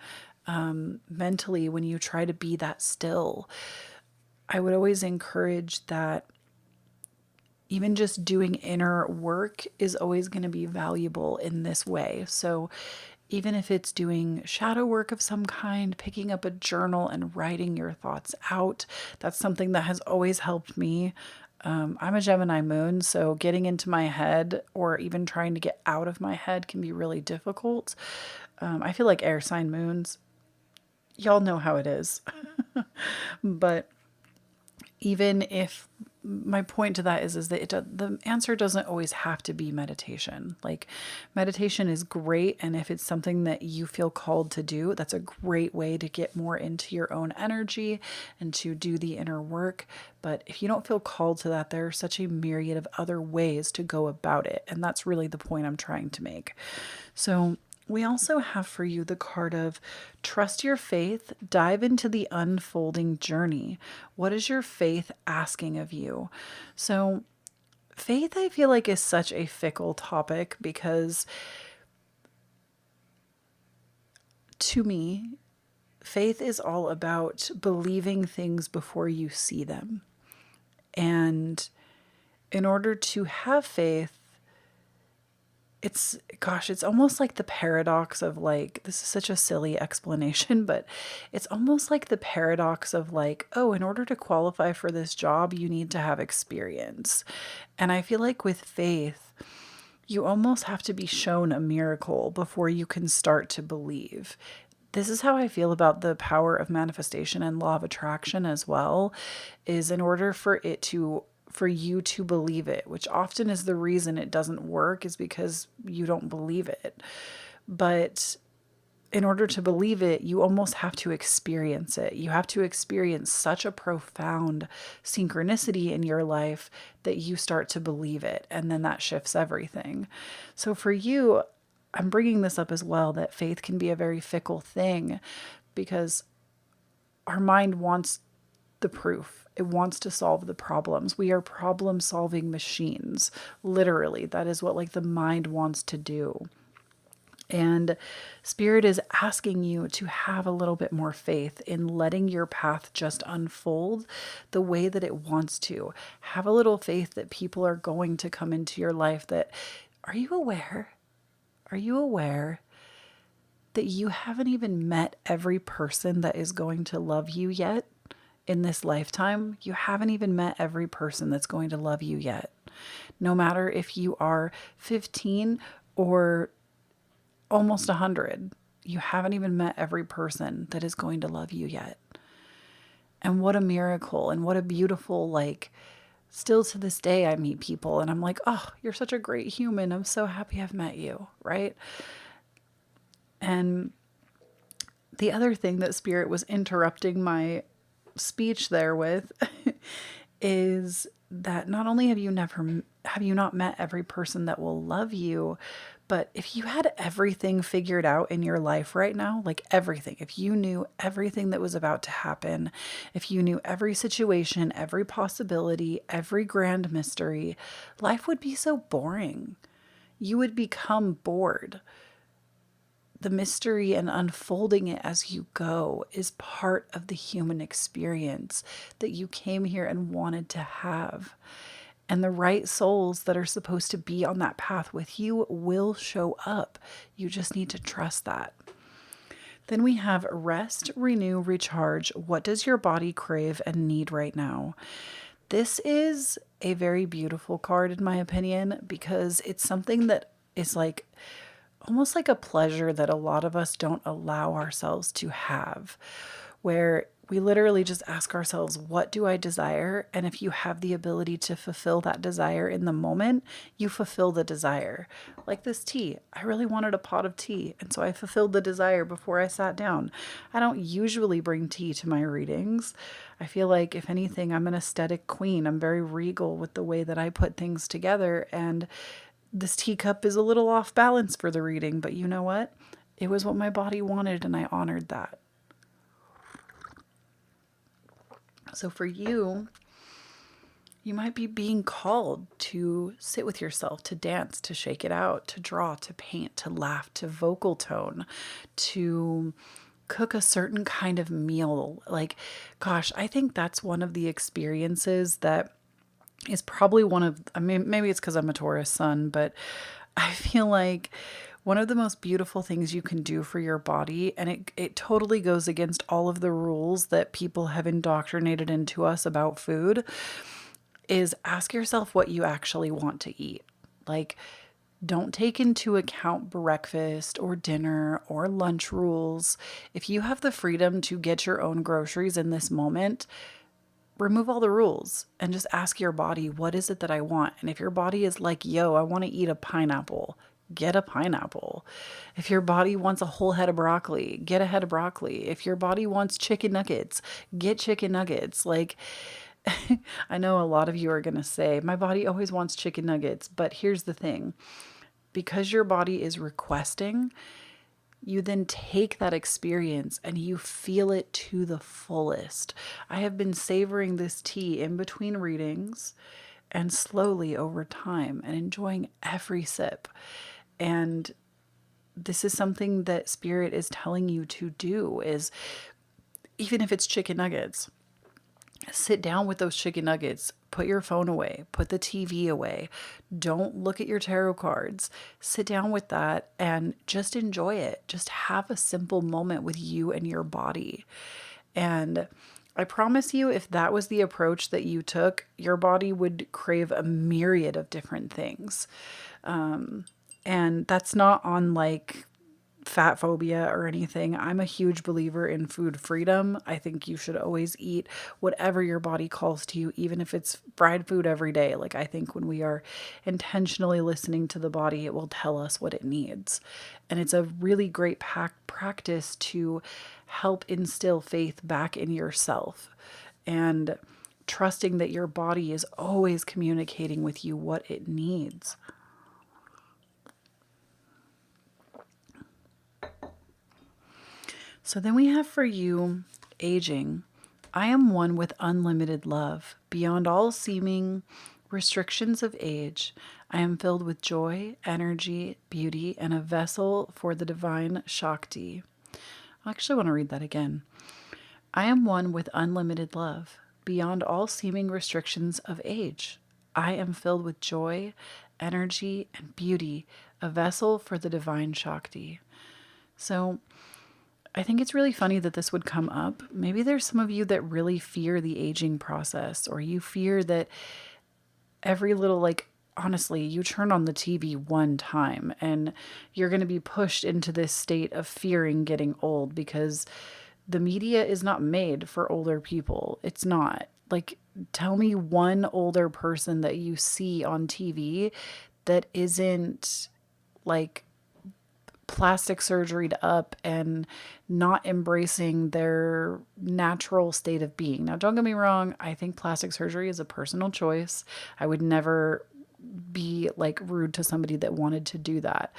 mentally when you try to be that still. I would always encourage that even just doing inner work is always going to be valuable in this way. So even if it's doing shadow work of some kind, picking up a journal and writing your thoughts out, that's something that has always helped me. I'm a Gemini moon, so getting into my head, or even trying to get out of my head, can be really difficult. I feel like air sign moons, y'all know how it is. But even if my point to that is that the answer doesn't always have to be meditation. Like, meditation is great, and if it's something that you feel called to do, that's a great way to get more into your own energy and to do the inner work. But if you don't feel called to that, there are such a myriad of other ways to go about it, and that's really the point I'm trying to make. So we also have for you the card of trust your faith, dive into the unfolding journey. What is your faith asking of you? So, faith, I feel like, is such a fickle topic because to me, faith is all about believing things before you see them. And in order to have faith, it's almost like the paradox of like, this is such a silly explanation, but it's almost like the paradox of like, oh, in order to qualify for this job, you need to have experience. And I feel like with faith, you almost have to be shown a miracle before you can start to believe. This is how I feel about the power of manifestation and law of attraction as well, is in order for you to believe it, which often is the reason it doesn't work, is because you don't believe it. But in order to believe it, you almost have to experience it. You have to experience such a profound synchronicity in your life that you start to believe it. And then that shifts everything. So for you, I'm bringing this up as well, that faith can be a very fickle thing because our mind wants the proof. It wants to solve the problems. We are problem-solving machines. Literally, that is what like the mind wants to do. And Spirit is asking you to have a little bit more faith in letting your path just unfold the way that it wants to. Have a little faith that people are going to come into your life that, are you aware? Are you aware that you haven't even met every person that is going to love you yet? In this lifetime, you haven't even met every person that's going to love you yet. No matter if you are 15 or almost 100, you haven't even met every person that is going to love you yet. And what a miracle, and what a beautiful, like, still to this day, I meet people and I'm like, oh, you're such a great human. I'm so happy I've met you, right? And the other thing that Spirit was interrupting my speech there with is that not only have you not met every person that will love you, but if you had everything figured out in your life right now, like everything, if you knew everything that was about to happen, if you knew every situation, every possibility, every grand mystery, life would be so boring. You would become bored. The mystery and unfolding it as you go is part of the human experience that you came here and wanted to have. And the right souls that are supposed to be on that path with you will show up. You just need to trust that. Then we have rest, renew, recharge. What does your body crave and need right now? This is a very beautiful card, in my opinion, because it's something that is like almost like a pleasure that a lot of us don't allow ourselves to have, where we literally just ask ourselves, what do I desire? And if you have the ability to fulfill that desire in the moment, you fulfill the desire. Like this tea. I really wanted a pot of tea, and so I fulfilled the desire before I sat down. I don't usually bring tea to my readings. I feel like, if anything, I'm an aesthetic queen. I'm very regal with the way that I put things together, and this teacup is a little off balance for the reading, but you know what? It was what my body wanted, and I honored that. So for you, you might be being called to sit with yourself, to dance, to shake it out, to draw, to paint, to laugh, to vocal tone, to cook a certain kind of meal. Like, gosh, I think that's one of the experiences that is probably one of, I mean, maybe it's because I'm a Taurus sun, but I feel like one of the most beautiful things you can do for your body, and it totally goes against all of the rules that people have indoctrinated into us about food, is ask yourself what you actually want to eat. Like, don't take into account breakfast or dinner or lunch rules. If you have the freedom to get your own groceries in this moment, remove all the rules and just ask your body, what is it that I want? And if your body is like, yo, I want to eat a pineapple, get a pineapple. If your body wants a whole head of broccoli, get a head of broccoli. If your body wants chicken nuggets, get chicken nuggets. Like, I know a lot of you are going to say, my body always wants chicken nuggets. But here's the thing, because your body is requesting, you then take that experience and you feel it to the fullest. I have been savoring this tea in between readings and slowly over time and enjoying every sip. And this is something that Spirit is telling you to do, is even if it's chicken nuggets, sit down with those chicken nuggets, put your phone away, put the TV away, don't look at your tarot cards, sit down with that and just enjoy it. Just have a simple moment with you and your body. And I promise you, if that was the approach that you took, your body would crave a myriad of different things. And that's not on like fat phobia or anything. I'm a huge believer in food freedom. I think you should always eat whatever your body calls to you, even if it's fried food every day. Like, I think when we are intentionally listening to the body, it will tell us what it needs. And it's a really great practice to help instill faith back in yourself and trusting that your body is always communicating with you what it needs. So then we have for you, aging. I am one with unlimited love. Beyond all seeming restrictions of age, I am filled with joy, energy, beauty, and a vessel for the divine Shakti. I actually want to read that again. I am one with unlimited love. Beyond all seeming restrictions of age, I am filled with joy, energy, and beauty, a vessel for the divine Shakti. So I think it's really funny that this would come up. Maybe there's some of you that really fear the aging process, or you fear that every little, like, honestly, you turn on the TV one time and you're going to be pushed into this state of fearing getting old because the media is not made for older people. It's not. Like, tell me one older person that you see on TV that isn't like plastic surgeryed up and not embracing their natural state of being. Now, don't get me wrong. I think plastic surgery is a personal choice. I would never be like rude to somebody that wanted to do that.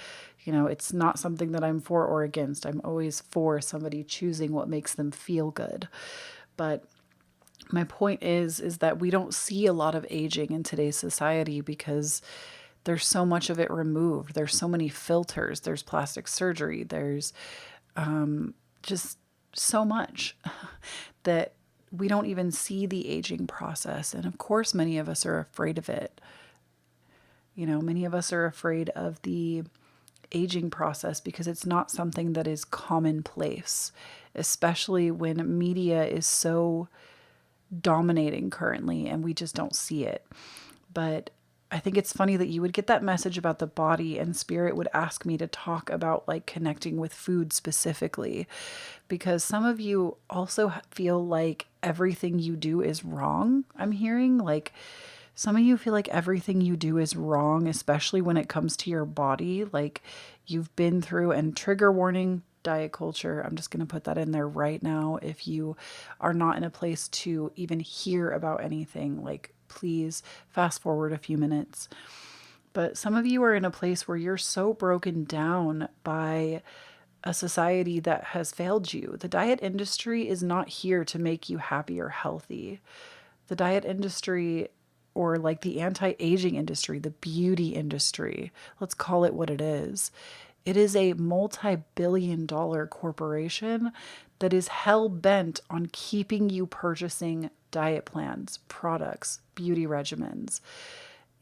You know, it's not something that I'm for or against. I'm always for somebody choosing what makes them feel good. But my point is that we don't see a lot of aging in today's society because there's so much of it removed. There's so many filters. There's plastic surgery. There's just so much that we don't even see the aging process. And of course, many of us are afraid of it. You know, many of us are afraid of the aging process because it's not something that is commonplace, especially when media is so dominating currently and we just don't see it. But I think it's funny that you would get that message about the body and Spirit would ask me to talk about like connecting with food specifically, because some of you also feel like everything you do is wrong. I'm hearing like some of you feel like everything you do is wrong, especially when it comes to your body. Like you've been through, and trigger warning, diet culture. I'm just going to put that in there right now. If you are not in a place to even hear about anything, like please fast forward a few minutes. But some of you are in a place where you're so broken down by a society that has failed you. The diet industry is not here to make you happy or healthy. The diet industry, or like the anti-aging industry, the beauty industry, let's call it what it is. It is a multi-billion-dollar corporation that is hell-bent on keeping you purchasing diet plans, products, beauty regimens,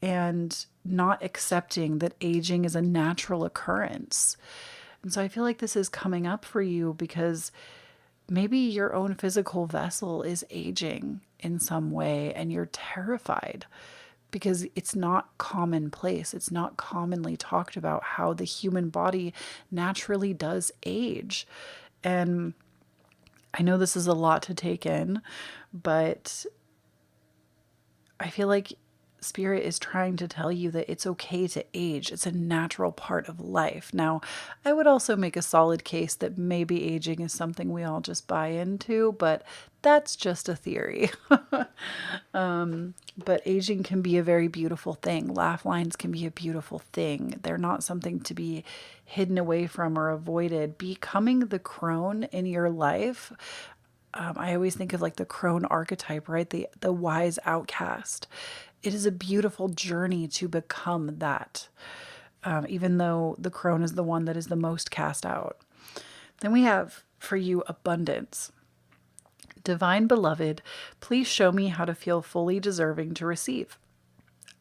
and not accepting that aging is a natural occurrence. And so I feel like this is coming up for you because maybe your own physical vessel is aging in some way and you're terrified because it's not commonplace. It's not commonly talked about how the human body naturally does age. And I know this is a lot to take in, but I feel like Spirit is trying to tell you that it's okay to age. It's a natural part of life. Now, I would also make a solid case that maybe aging is something we all just buy into, but that's just a theory. But aging can be a very beautiful thing. Laugh lines can be a beautiful thing. They're not something to be hidden away from or avoided. Becoming the crone in your life, I always think of like the crone archetype, right? The wise outcast. It is a beautiful journey to become that, even though the crone is the one that is the most cast out. Then we have for you abundance. Divine beloved, please show me how to feel fully deserving to receive.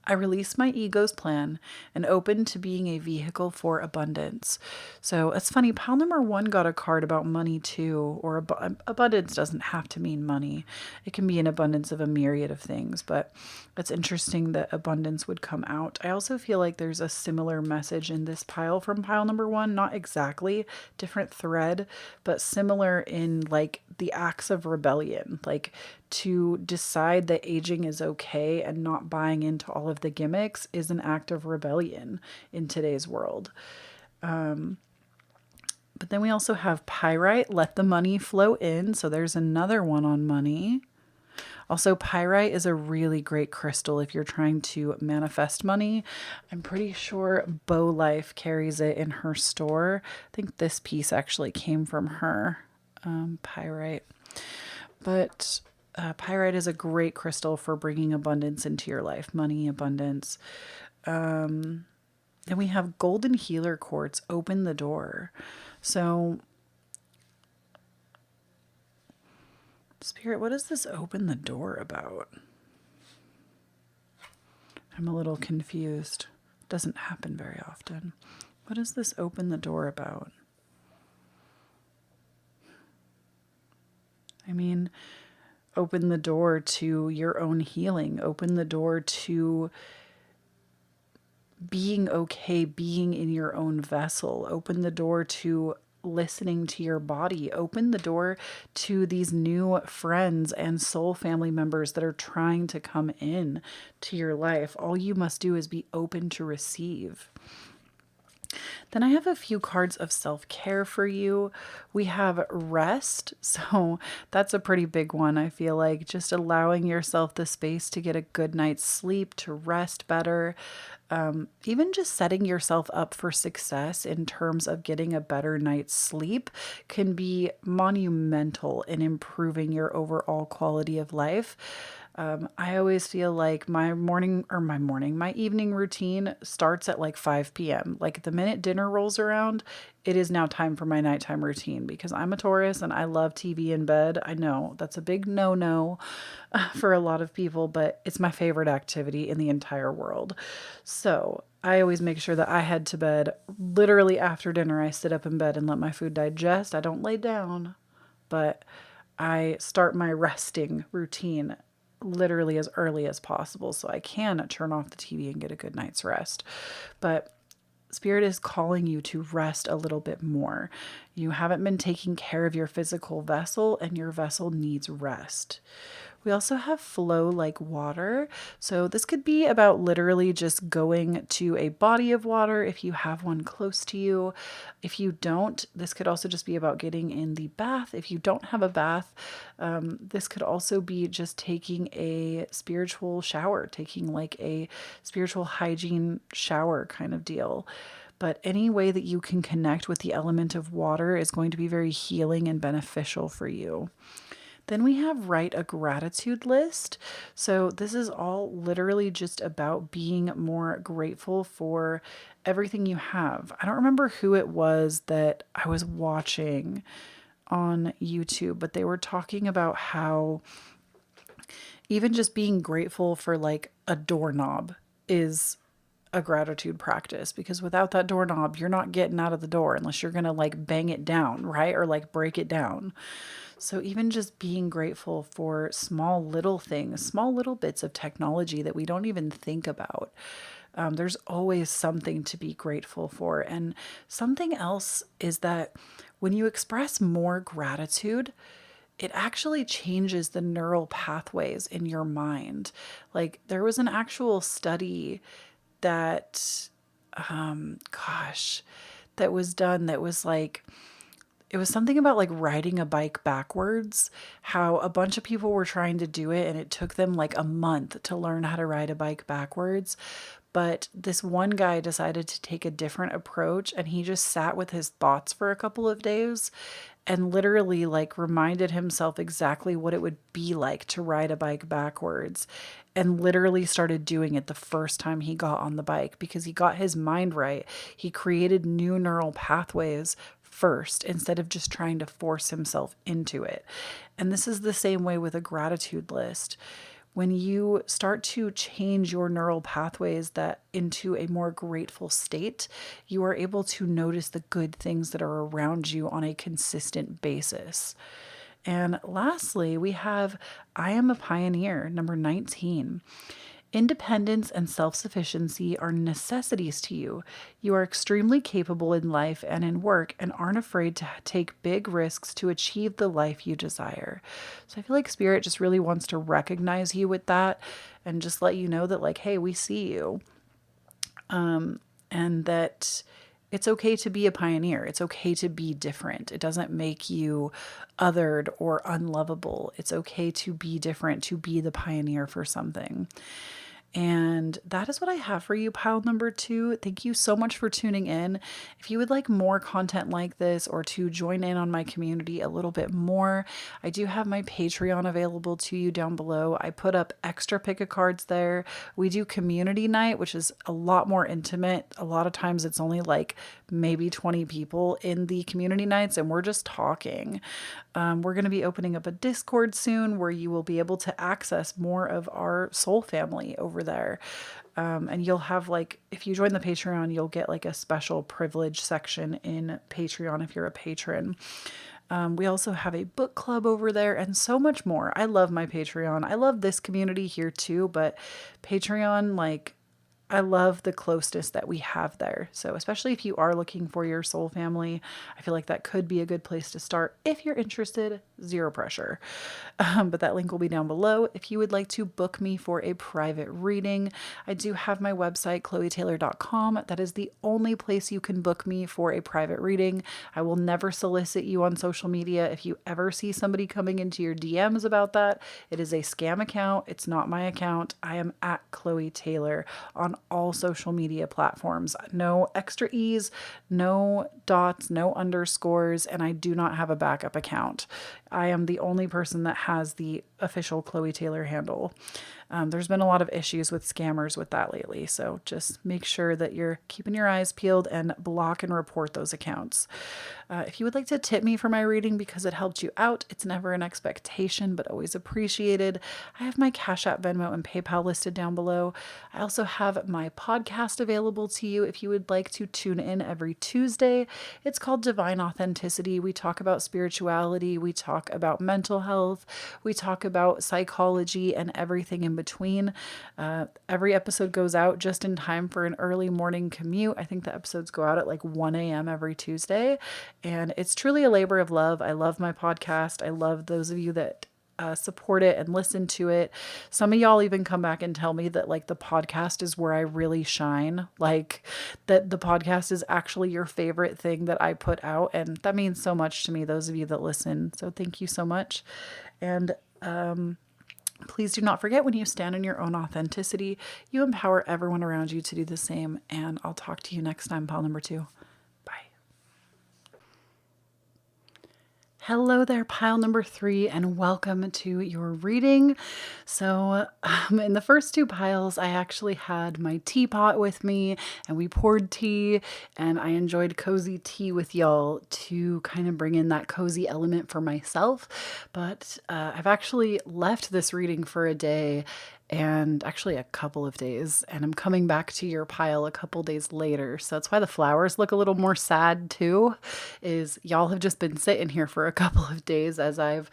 I release my ego's plan and open to being a vehicle for abundance. So it's funny, pile number 1 got a card about money too, or abundance doesn't have to mean money. It can be an abundance of a myriad of things, but it's interesting that abundance would come out. I also feel like there's a similar message in this pile from pile number 1, not exactly different thread, but similar in like the acts of rebellion, like to decide that aging is okay and not buying into all of the gimmicks is an act of rebellion in today's world. But then we also have pyrite, let the money flow in. So there's another one on money. Also, pyrite is a really great crystal if you're trying to manifest money. I'm pretty sure Bow Life carries it in her store. I think this piece actually came from her, pyrite. But pyrite is a great crystal for bringing abundance into your life, money, abundance. Then we have golden healer quartz, open the door. So, Spirit, what is this open the door about? I'm a little confused. Doesn't happen very often. What is this open the door about? I mean, open the door to your own healing. Open the door to being okay, being in your own vessel. Open the door to listening to your body. Open the door to these new friends and soul family members that are trying to come in to your life. All you must do is be open to receive. Then I have a few cards of self-care for you. We have rest. So that's a pretty big one. I feel like just allowing yourself the space to get a good night's sleep, to rest better. Even just setting yourself up for success in terms of getting a better night's sleep can be monumental in improving your overall quality of life. I always feel like my evening routine starts at like 5 p.m. Like the minute dinner rolls around, it is now time for my nighttime routine because I'm a Taurus and I love TV in bed. I know that's a big no-no for a lot of people, but it's my favorite activity in the entire world. So I always make sure that I head to bed literally after dinner. I sit up in bed and let my food digest. I don't lay down, but I start my resting routine literally as early as possible so I can turn off the TV and get a good night's rest. But Spirit is calling you to rest a little bit more. You haven't been taking care of your physical vessel, and your vessel needs rest. We also have flow like water. So this could be about literally just going to a body of water if you have one close to you. If you don't, this could also just be about getting in the bath. If you don't have a bath, this could also be just taking a spiritual shower, taking like a spiritual hygiene shower kind of deal. But any way that you can connect with the element of water is going to be very healing and beneficial for you. Then we have write a gratitude list. So this is all literally just about being more grateful for everything you have. I don't remember who it was that I was watching on YouTube, but they were talking about how even just being grateful for like a doorknob is a gratitude practice, because without that doorknob, you're not getting out of the door unless you're going to like bang it down, right? Or like break it down. So even just being grateful for small little things, small little bits of technology that we don't even think about. There's always something to be grateful for. And something else is that when you express more gratitude, it actually changes the neural pathways in your mind. Like there was an actual study that, gosh, that was done that was like, it was something about like riding a bike backwards, how a bunch of people were trying to do it and it took them like a month to learn how to ride a bike backwards. But this one guy decided to take a different approach and he just sat with his thoughts for a couple of days and literally like reminded himself exactly what it would be like to ride a bike backwards, and literally started doing it the first time he got on the bike because he got his mind right. He created new neural pathways first instead of just trying to force himself into it. And this is the same way with a gratitude list. When you start to change your neural pathways that into a more grateful state, you are able to notice the good things that are around you on a consistent basis. And lastly, we have I Am a Pioneer, number 19. Independence and self-sufficiency are necessities to you. You are extremely capable in life and in work and aren't afraid to take big risks to achieve the life you desire. So I feel like Spirit just really wants to recognize you with that and just let you know that like, hey, we see you. And that it's okay to be a pioneer. It's okay to be different. It doesn't make you othered or unlovable. It's okay to be different, to be the pioneer for something. And that is what I have for you, pile number 2. Thank you so much for tuning in. If you would like more content like this or to join in on my community a little bit more, I do have my Patreon available to you down below. I put up extra pick a cards there. We do community night, which is a lot more intimate. A lot of times it's only like maybe 20 people in the community nights and we're just talking. We're going to be opening up a Discord soon where you will be able to access more of our soul family over there. And you'll have like, if you join the Patreon, you'll get like a special privilege section in Patreon if you're a patron. We also have a book club over there and so much more. I love my Patreon. I love this community here too, but Patreon, like, I love the closeness that we have there. So especially if you are looking for your soul family, I feel like that could be a good place to start. If you're interested, zero pressure. But that link will be down below. If you would like to book me for a private reading, I do have my website, KloeTaylor.com. That is the only place you can book me for a private reading. I will never solicit you on social media. If you ever see somebody coming into your DMs about that, it is a scam account. It's not my account. I am at Kloee Taylor on all social media platforms. No extra E's, no dots, no underscores, and I do not have a backup account. I am the only person that has the official Kloee Taylor handle. There's been a lot of issues with scammers with that lately, so just make sure that you're keeping your eyes peeled and block and report those accounts. If you would like to tip me for my reading because it helped you out, it's never an expectation, but always appreciated. I have my Cashapp, Venmo, and PayPal listed down below. I also have my podcast available to you if you would like to tune in every Tuesday. It's called Divine Authenticity. We talk about spirituality. We talk about mental health. We talk about psychology and everything in between. Every episode goes out just in time for an early morning commute. I think the episodes go out at like 1 a.m. every Tuesday. And it's truly a labor of love. I love my podcast. I love those of you that support it and listen to it. Some of y'all even come back and tell me that like the podcast is where I really shine, like that the podcast is actually your favorite thing that I put out. And that means so much to me, those of you that listen. So thank you so much. And please do not forget, when you stand in your own authenticity, you empower everyone around you to do the same. And I'll talk to you next time, pile number 2. Bye. Hello there, pile number 3, and welcome to your reading. So in the first 2 piles, I actually had my teapot with me and we poured tea, and I enjoyed cozy tea with y'all to kind of bring in that cozy element for myself. But I've actually left this reading for a day, and actually a couple of days, and I'm coming back to your pile a couple days later. So that's why the flowers look a little more sad too, is y'all have just been sitting here for a couple of days as I've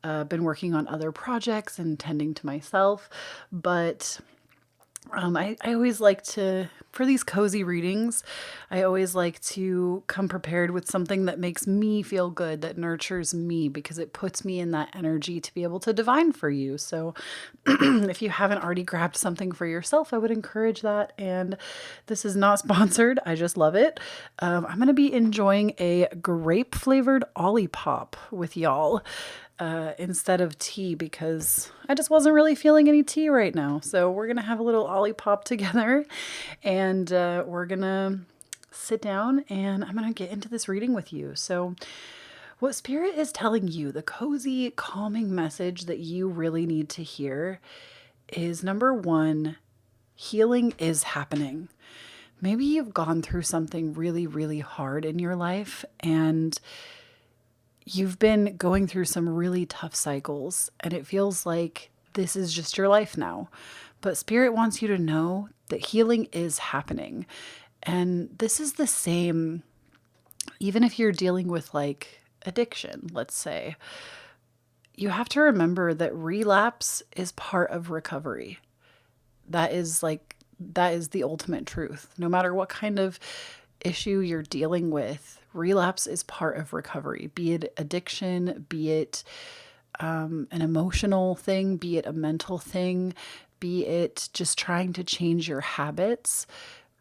been working on other projects and tending to myself. But I always like to, for these cozy readings, I always like to come prepared with something that makes me feel good, that nurtures me, because it puts me in that energy to be able to divine for you. So if you haven't already grabbed something for yourself, I would encourage that. And this is not sponsored. I just love it. I'm going to be enjoying a grape flavored Olipop with y'all. Instead of tea, because I just wasn't really feeling any tea right now. So we're going to have a little Olipop together, and we're going to sit down and I'm going to get into this reading with you. So what Spirit is telling you, the cozy, calming message that you really need to hear is, number one, healing is happening. Maybe you've gone through something really, really hard in your life, and you've been going through some really tough cycles, and it feels like this is just your life now. But Spirit wants you to know that healing is happening. And this is the same, even if you're dealing with like addiction, let's say, you have to remember that relapse is part of recovery. That is the ultimate truth. No matter what kind of issue you're dealing with, relapse is part of recovery, be it addiction, be it an emotional thing, be it a mental thing, be it just trying to change your habits.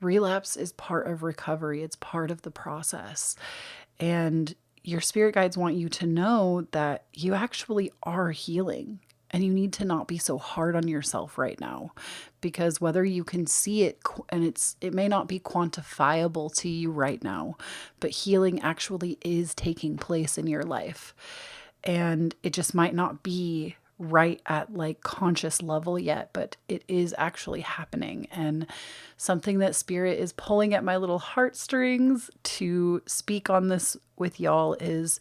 Relapse is part of recovery. It's part of the process. And your spirit guides want you to know that you actually are healing. And you need to not be so hard on yourself right now, because whether you can see it, and it may not be quantifiable to you right now, but healing actually is taking place in your life. And it just might not be right at like conscious level yet, but it is actually happening. And something that Spirit is pulling at my little heartstrings to speak on this with y'all is,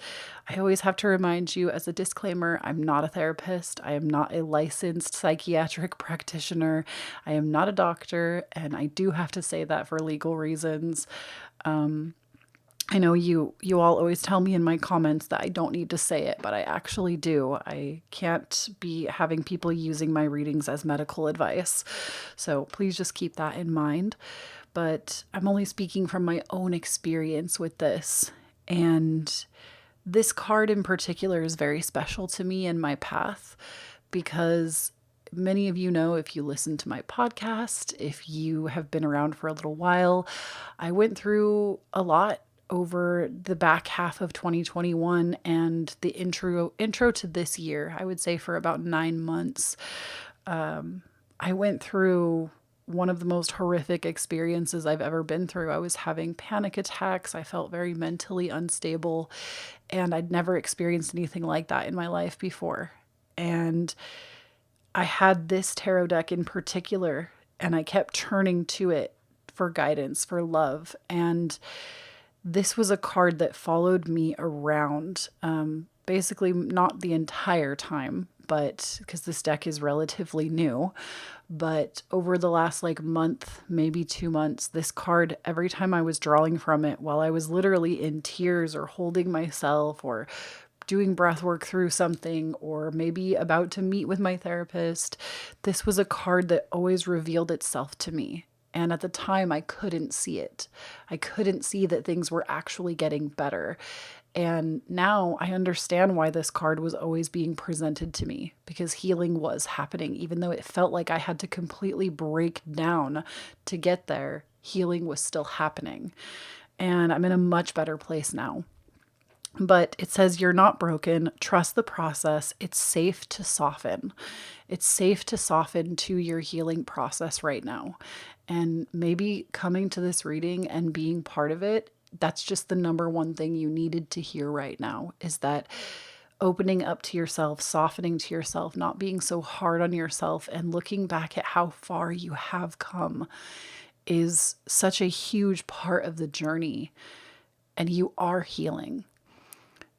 I always have to remind you, as a disclaimer, I'm not a therapist. I am not a licensed psychiatric practitioner. I am not a doctor. And I do have to say that for legal reasons. I know you all always tell me in my comments that I don't need to say it, but I actually do. I can't be having people using my readings as medical advice. So please just keep that in mind. But I'm only speaking from my own experience with this. And this card in particular is very special to me in my path, because many of you know, if you listen to my podcast, if you have been around for a little while, I went through a lot over the back half of 2021 and the intro to this year. I would say for about 9 months. I went through one of the most horrific experiences I've ever been through. I was having panic attacks. I felt very mentally unstable, and I'd never experienced anything like that in my life before. And I had this tarot deck in particular, and I kept turning to it for guidance, for love. And this was a card that followed me around, basically not the entire time, but because this deck is relatively new, but over the last like month, maybe 2 months, this card, every time I was drawing from it while I was literally in tears or holding myself or doing breath work through something, or maybe about to meet with my therapist, this was a card that always revealed itself to me. And at the time, I couldn't see it. I couldn't see that things were actually getting better. And now I understand why this card was always being presented to me, because healing was happening. Even though it felt like I had to completely break down to get there, healing was still happening. And I'm in a much better place now. But it says, you're not broken. Trust the process. It's safe to soften. It's safe to soften to your healing process right now. And maybe coming to this reading and being part of it, that's just the number one thing you needed to hear right now, is that opening up to yourself, softening to yourself, not being so hard on yourself, and looking back at how far you have come is such a huge part of the journey. And you are healing.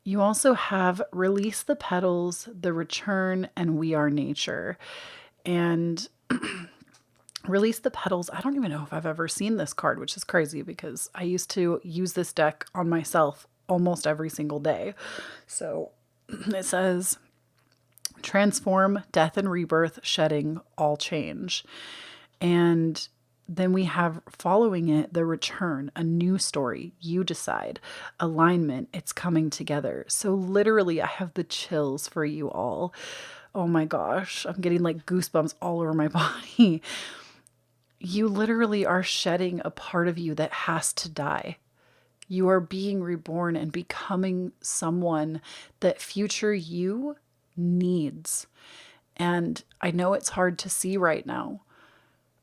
You also have Release the Petals, The Return, and We Are Nature. And Release the Petals, I don't even know if I've ever seen this card, which is crazy because I used to use this deck on myself almost every single day. So it says, transform, death and rebirth, shedding, all change. And then we have following it, the return, a new story. You decide. Alignment, it's coming together. So literally, I have the chills for you all. Oh my gosh, I'm getting like goosebumps all over my body. You literally are shedding a part of you that has to die. You are being reborn and becoming someone that future you needs. And I know it's hard to see right now,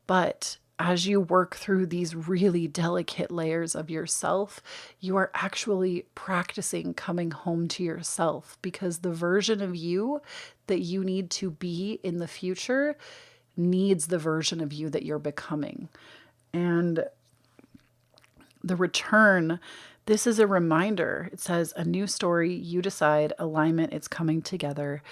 but as you work through these really delicate layers of yourself, you are actually practicing coming home to yourself, because the version of you that you need to be in the future needs the version of you that you're becoming. And the return, this is a reminder. It says, a new story, you decide, alignment, it's coming together.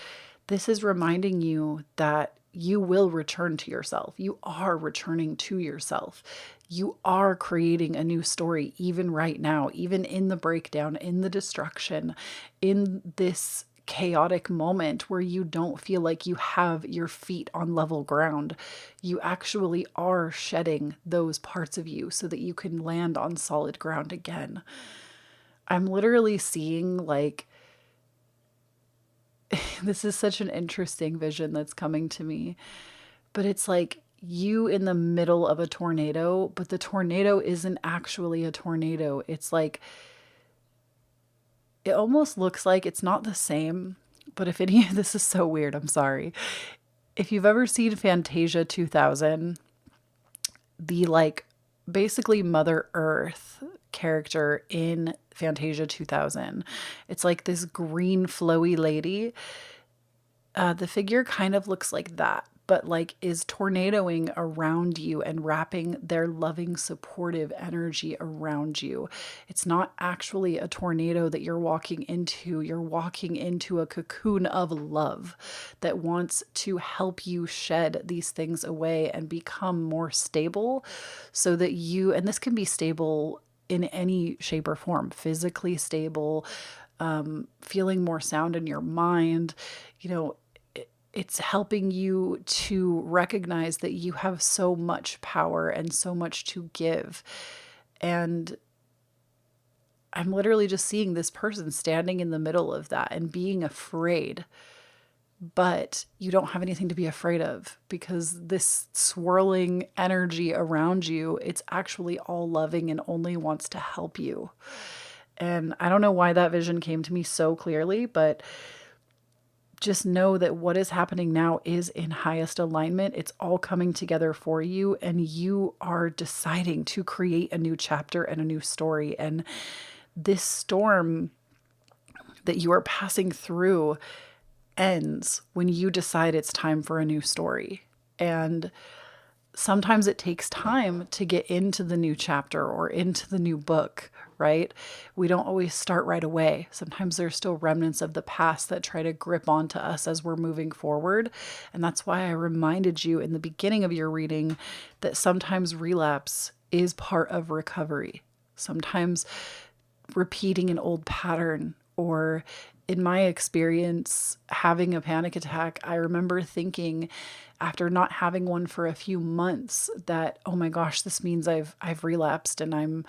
This is reminding you that you will return to yourself. You are returning to yourself. You are creating a new story, even right now, even in the breakdown, in the destruction, in this chaotic moment where you don't feel like you have your feet on level ground. You actually are shedding those parts of you so that you can land on solid ground again. I'm literally seeing like, this is such an interesting vision that's coming to me, but it's like you in the middle of a tornado, but the tornado isn't actually a tornado. It's like, it almost looks like it's not the same, but if any, this is so weird, I'm sorry. If you've ever seen Fantasia 2000, the like basically Mother Earth character in Fantasia 2000, it's like this green flowy lady. The figure kind of looks like that, but like is tornadoing around you and wrapping their loving, supportive energy around you. It's not actually a tornado that you're walking into. You're walking into a cocoon of love that wants to help you shed these things away and become more stable so that you, and this can be stable in any shape or form, physically stable, feeling more sound in your mind, you know, it's helping you to recognize that you have so much power and so much to give. And I'm literally just seeing this person standing in the middle of that and being afraid. But you don't have anything to be afraid of, because this swirling energy around you, it's actually all loving and only wants to help you. And I don't know why that vision came to me so clearly, but just know that what is happening now is in highest alignment. It's all coming together for you, and you are deciding to create a new chapter and a new story. And this storm that you are passing through ends when you decide it's time for a new story. And sometimes it takes time to get into the new chapter or into the new book, right? We don't always start right away. Sometimes there's still remnants of the past that try to grip onto us as we're moving forward. And that's why I reminded you in the beginning of your reading that sometimes relapse is part of recovery. Sometimes repeating an old pattern, or in my experience, having a panic attack, I remember thinking after not having one for a few months that, oh my gosh, this means I've relapsed and I'm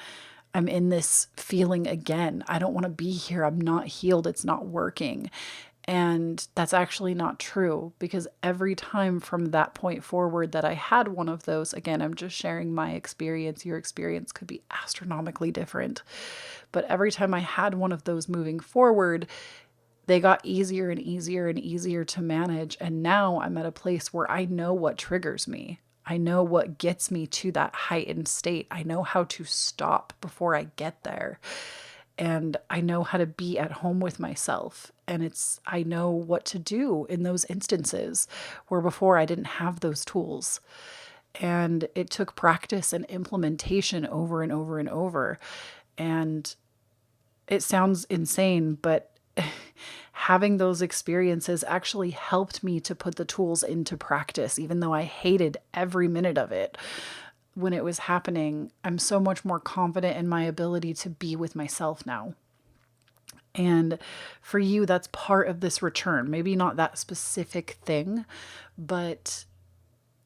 in this feeling again. I don't want to be here. I'm not healed. It's not working. And that's actually not true, because every time from that point forward that I had one of those, again, I'm just sharing my experience. Your experience could be astronomically different. But every time I had one of those moving forward, they got easier and easier and easier to manage. And now I'm at a place where I know what triggers me. I know what gets me to that heightened state. I know how to stop before I get there. And I know how to be at home with myself. And I know what to do in those instances where before I didn't have those tools. And it took practice and implementation over and over and over. And it sounds insane, but having those experiences actually helped me to put the tools into practice, even though I hated every minute of it. When it was happening, I'm so much more confident in my ability to be with myself now. And for you, that's part of this return. Maybe not that specific thing, but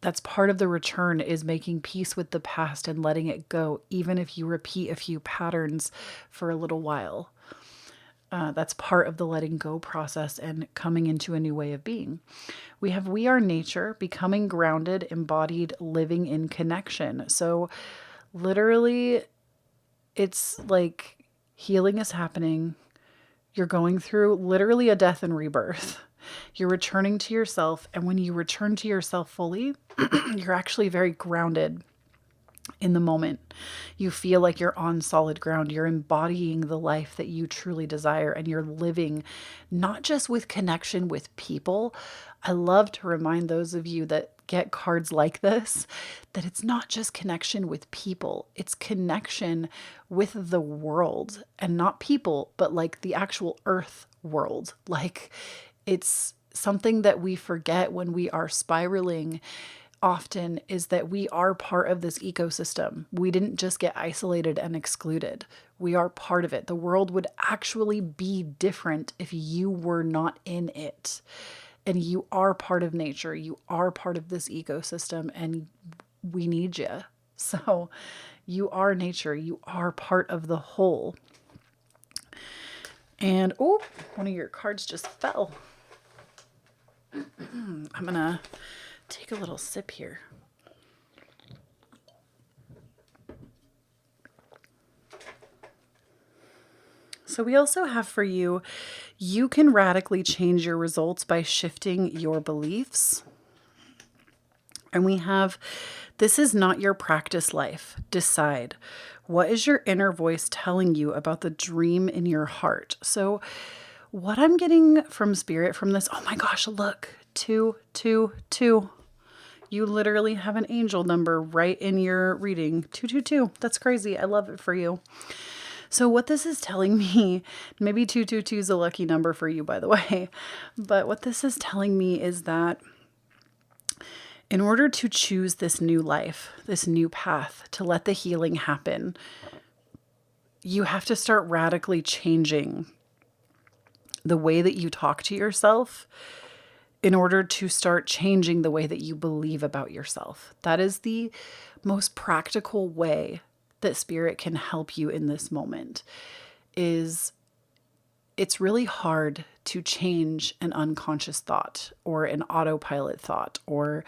That's part of the return, is making peace with the past and letting it go, even if you repeat a few patterns for a little while. That's part of the letting go process and coming into a new way of being. We are nature, becoming grounded, embodied, living in connection. So literally, it's like healing is happening. You're going through literally a death and rebirth. You're returning to yourself. And when you return to yourself fully, you're actually very grounded in the moment. You feel like you're on solid ground. You're embodying the life that you truly desire, and you're living not just with connection with people. I love to remind those of you that get cards like this that it's not just connection with people, it's connection with the world, and not people, but like the actual earth world. Like, it's something that we forget when we are spiraling often, is that we are part of this ecosystem. We didn't just get isolated and excluded. We are part of it. The world would actually be different if you were not in it. And you are part of nature. You are part of this ecosystem, and we need you. So you are nature. You are part of the whole. And, oh, one of your cards just fell. I'm going to take a little sip here. So we also have for you, you can radically change your results by shifting your beliefs. And we have, this is not your practice life. Decide. What is your inner voice telling you about the dream in your heart? So what I'm getting from Spirit from this, oh my gosh, look, 222. You literally have an angel number right in your reading, 222. That's crazy. I love it for you. So what this is telling me, maybe 222 is a lucky number for you, by the way, but what this is telling me is that in order to choose this new life, this new path, to let the healing happen, you have to start radically changing the way that you talk to yourself in order to start changing the way that you believe about yourself. That is the most practical way that Spirit can help you in this moment. Is it's really hard to change an unconscious thought or an autopilot thought or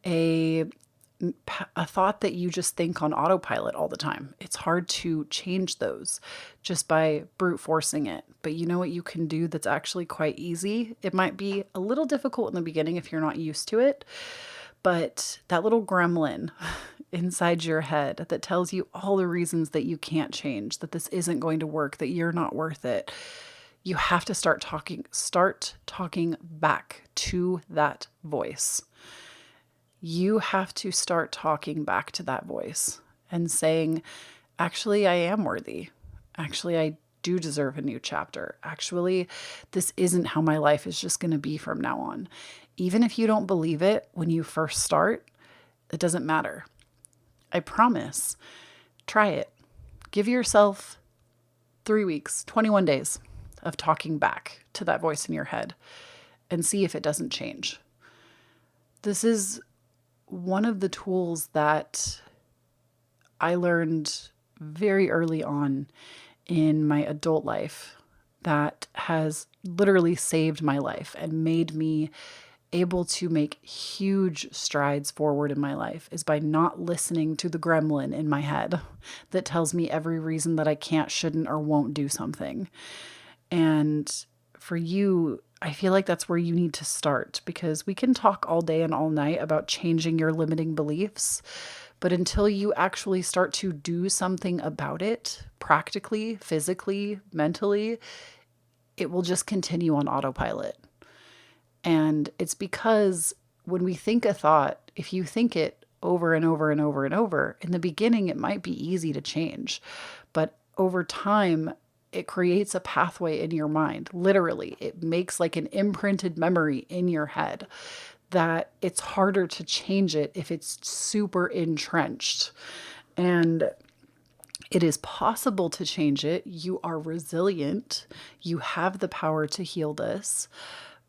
a thought that you just think on autopilot all the time. It's hard to change those just by brute forcing it. But you know what you can do that's actually quite easy? It might be a little difficult in the beginning if you're not used to it, but that little gremlin inside your head that tells you all the reasons that you can't change, that this isn't going to work, that you're not worth it. You have to start talking back to that voice. You have to start talking back to that voice and saying, actually, I am worthy. Actually, I do deserve a new chapter. Actually, this isn't how my life is just going to be from now on. Even if you don't believe it when you first start, it doesn't matter. I promise. Try it. Give yourself 3 weeks, 21 days of talking back to that voice in your head and see if it doesn't change. This is one of the tools that I learned very early on in my adult life that has literally saved my life and made me able to make huge strides forward in my life, is by not listening to the gremlin in my head that tells me every reason that I can't, shouldn't, or won't do something. And for you, I feel like that's where you need to start, because we can talk all day and all night about changing your limiting beliefs, but until you actually start to do something about it, practically, physically, mentally, it will just continue on autopilot. And it's because when we think a thought, if you think it over and over and over and over, in the beginning, it might be easy to change, but over time, it creates a pathway in your mind. Literally, it makes like an imprinted memory in your head that it's harder to change it if it's super entrenched. And it is possible to change it. You are resilient. You have the power to heal this.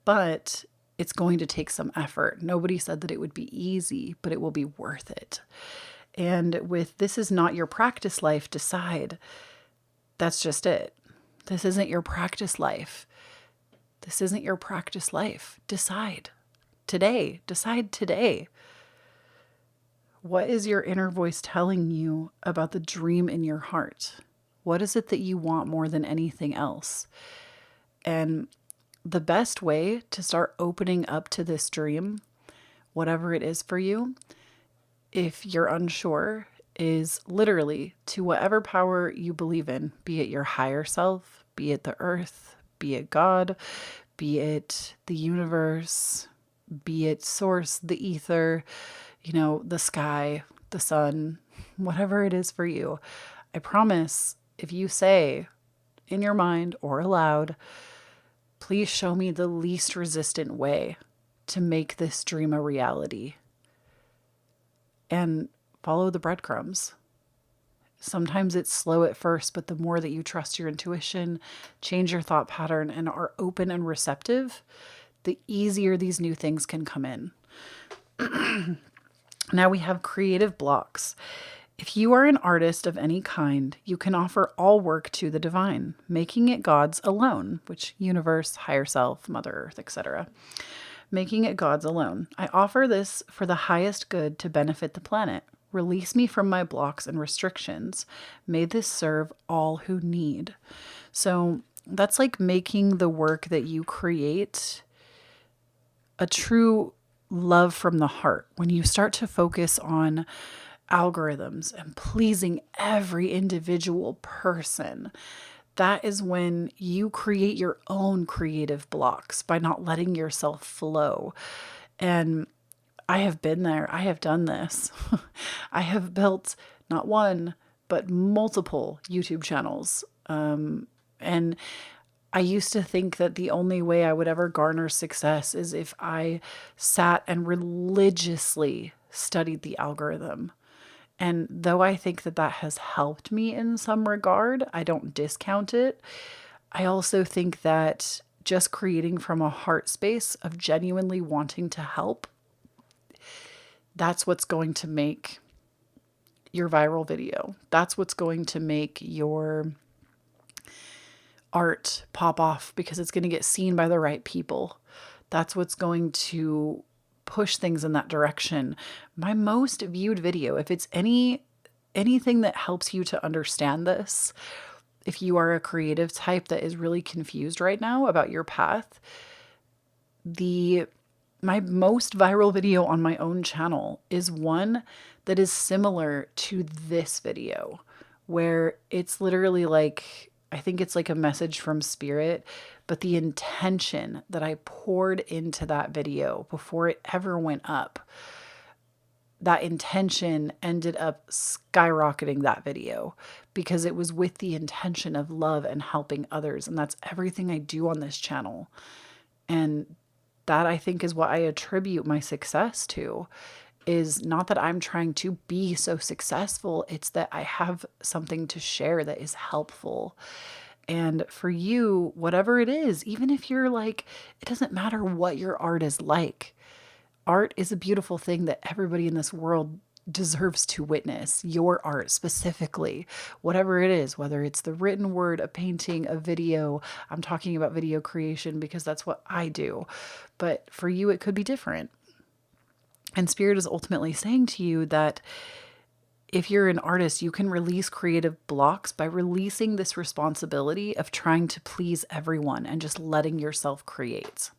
But it's going to take some effort. Nobody said that it would be easy, but it will be worth it. And with this is not your practice life, decide. That's just it. This isn't your practice life. This isn't your practice life. Decide today. Decide today. What is your inner voice telling you about the dream in your heart? What is it that you want more than anything else? And the best way to start opening up to this dream, whatever it is for you, if you're unsure, is literally to whatever power you believe in, be it your higher self, be it the earth, be it God, be it the universe, be it source, the ether, the sky, the sun, whatever it is for you. I promise if you say in your mind or aloud, please show me the least resistant way to make this dream a reality, and follow the breadcrumbs. Sometimes it's slow at first, but the more that you trust your intuition, change your thought pattern, and are open and receptive, the easier these new things can come in. Now we have creative blocks. If you are an artist of any kind, you can offer all work to the divine, making it God's alone, which universe, higher self, Mother Earth, etc. Making it God's alone. I offer this for the highest good to benefit the planet. Release me from my blocks and restrictions. May this serve all who need. So that's like making the work that you create a true love from the heart. When you start to focus on algorithms and pleasing every individual person, that is when you create your own creative blocks by not letting yourself flow. And I have been there. I have done this. I have built not one, but multiple YouTube channels. And I used to think that the only way I would ever garner success is if I sat and religiously studied the algorithm. And though I think that that has helped me in some regard, I don't discount it. I also think that just creating from a heart space of genuinely wanting to help, that's what's going to make your viral video. That's what's going to make your art pop off, because it's going to get seen by the right people. That's what's going to push things in that direction. My most viewed video, if it's anything that helps you to understand this, if you are a creative type that is really confused right now about your path, my most viral video on my own channel is one that is similar to this video, where it's literally like, I think it's like a message from spirit, but the intention that I poured into that video before it ever went up, that intention ended up skyrocketing that video because it was with the intention of love and helping others. And that's everything I do on this channel. And that, I think, is what I attribute my success to. Is not that I'm trying to be so successful. It's that I have something to share that is helpful. And for you, whatever it is, even if you're like, it doesn't matter what your art is like. Art is a beautiful thing that everybody in this world deserves to witness. Your art specifically, whatever it is, whether it's the written word, a painting, a video. I'm talking about video creation because that's what I do. But for you, it could be different. And Spirit is ultimately saying to you that if you're an artist, you can release creative blocks by releasing this responsibility of trying to please everyone and just letting yourself create.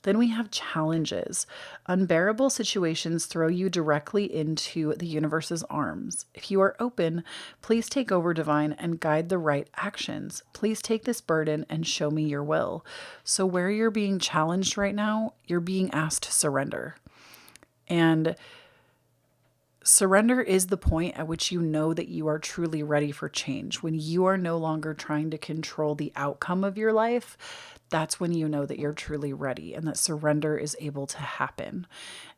Then we have challenges. Unbearable situations throw you directly into the universe's arms. If you are open, please take over, divine, and guide the right actions. Please take this burden and show me your will. So where you're being challenged right now, you're being asked to surrender. And surrender is the point at which you know that you are truly ready for change. When you are no longer trying to control the outcome of your life, that's when you know that you're truly ready and that surrender is able to happen.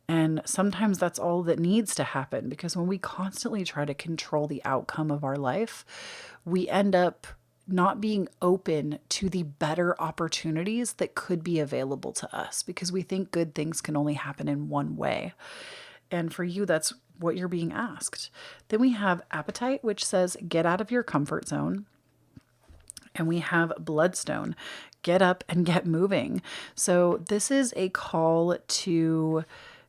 And sometimes that's all that needs to happen, because when we constantly try to control the outcome of our life, we end up not being open to the better opportunities that could be available to us, because we think good things can only happen in one way. And for you, that's what you're being asked. Then we have appetite, which says get out of your comfort zone. And we have bloodstone, get up and get moving. So this is a call to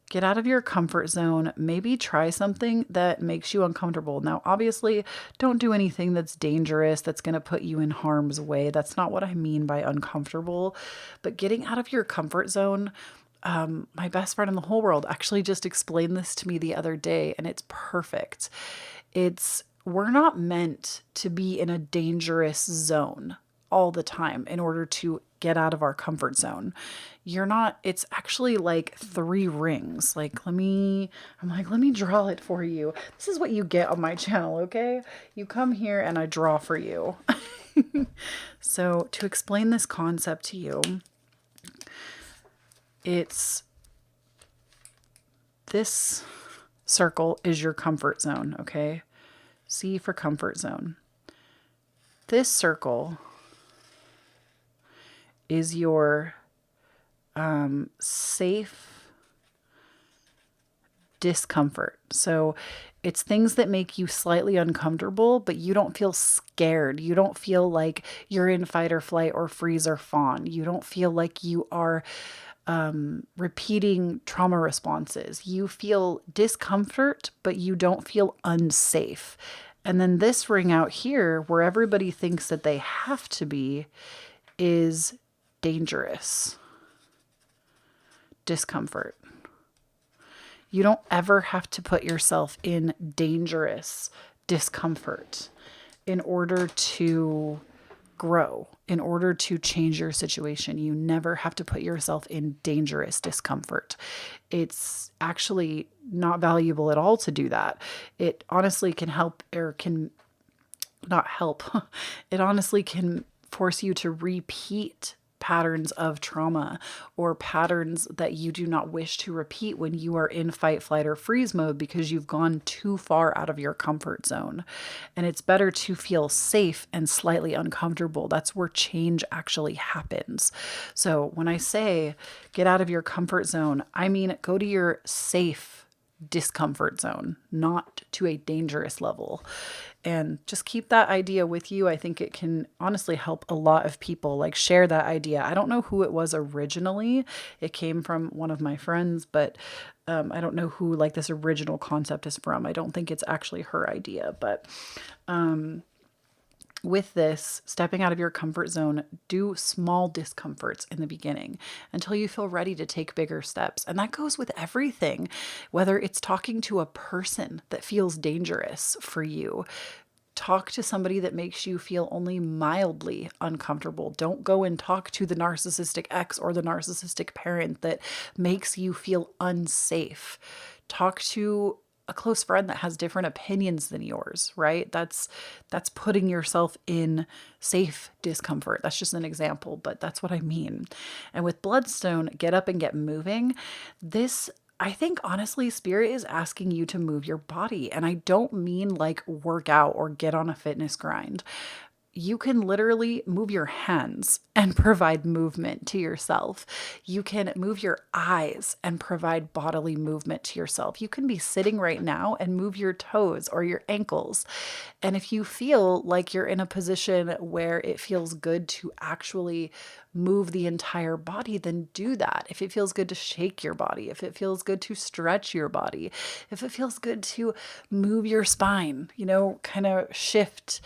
get out of your comfort zone. Maybe try something that makes you uncomfortable. Now, obviously, don't do anything that's dangerous, that's going to put you in harm's way. That's not what I mean by uncomfortable. But getting out of your comfort zone, my best friend in the whole world actually just explained this to me the other day, and it's perfect. We're not meant to be in a dangerous zone all the time in order to get out of our comfort zone. It's actually like 3 rings. Let me draw it for you. This is what you get on my channel, okay? You come here and I draw for you. So to explain this concept to you, this circle is your comfort zone, okay? C for comfort zone. This circle is your safe discomfort. So it's things that make you slightly uncomfortable, but you don't feel scared. You don't feel like you're in fight or flight or freeze or fawn. You don't feel like you are repeating trauma responses. You feel discomfort, but you don't feel unsafe. And then this ring out here, where everybody thinks that they have to be, is dangerous discomfort. You don't ever have to put yourself in dangerous discomfort in order to grow, in order to change your situation. You never have to put yourself in dangerous discomfort. It's actually not valuable at all to do that. It honestly can help, or can not help. It honestly can force you to repeat patterns of trauma or patterns that you do not wish to repeat when you are in fight, flight, or freeze mode, because you've gone too far out of your comfort zone. And it's better to feel safe and slightly uncomfortable. That's where change actually happens. So when I say get out of your comfort zone, I mean go to your safe discomfort zone, not to a dangerous level. And just keep that idea with you. I think it can honestly help a lot of people. Share that idea. I don't know who it was originally. It came from one of my friends, but I don't know who this original concept is from. I don't think it's actually her idea, but with this, stepping out of your comfort zone, do small discomforts in the beginning until you feel ready to take bigger steps. And that goes with everything, whether it's talking to a person that feels dangerous for you. Talk to somebody that makes you feel only mildly uncomfortable. Don't go and talk to the narcissistic ex or the narcissistic parent that makes you feel unsafe. Talk to a close friend that has different opinions than yours, right? That's putting yourself in safe discomfort. That's just an example, but that's what I mean. And with bloodstone, get up and get moving. I think honestly, Spirit is asking you to move your body. And I don't mean work out or get on a fitness grind. You can literally move your hands and provide movement to yourself. You can move your eyes and provide bodily movement to yourself. You can be sitting right now and move your toes or your ankles. And if you feel like you're in a position where it feels good to actually move the entire body, then do that. If it feels good to shake your body, if it feels good to stretch your body, if it feels good to move your spine, kind of shift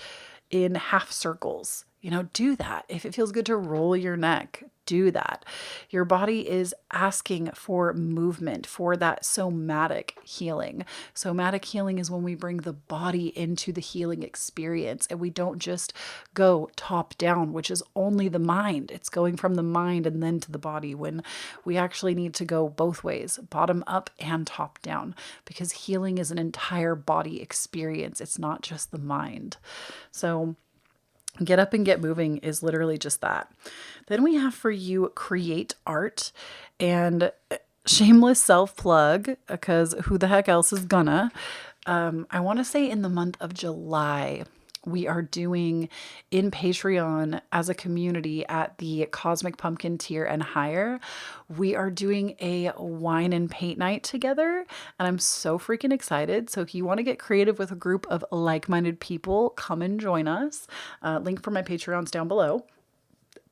in half circles, do that. If it feels good to roll your neck, do that. Your body is asking for movement, for that somatic healing. Somatic healing is when we bring the body into the healing experience and we don't just go top down, which is only the mind. It's going from the mind and then to the body, when we actually need to go both ways, bottom up and top down, because healing is an entire body experience. It's not just the mind. So get up and get moving is literally just that. Then we have for you create art, and shameless self plug, because who the heck else is gonna? I want to say in the month of July, we are doing in Patreon as a community at the Cosmic Pumpkin tier and higher. We are doing a wine and paint night together, and I'm so freaking excited. So if you want to get creative with a group of like-minded people, come and join us. Link for my Patreon's down below.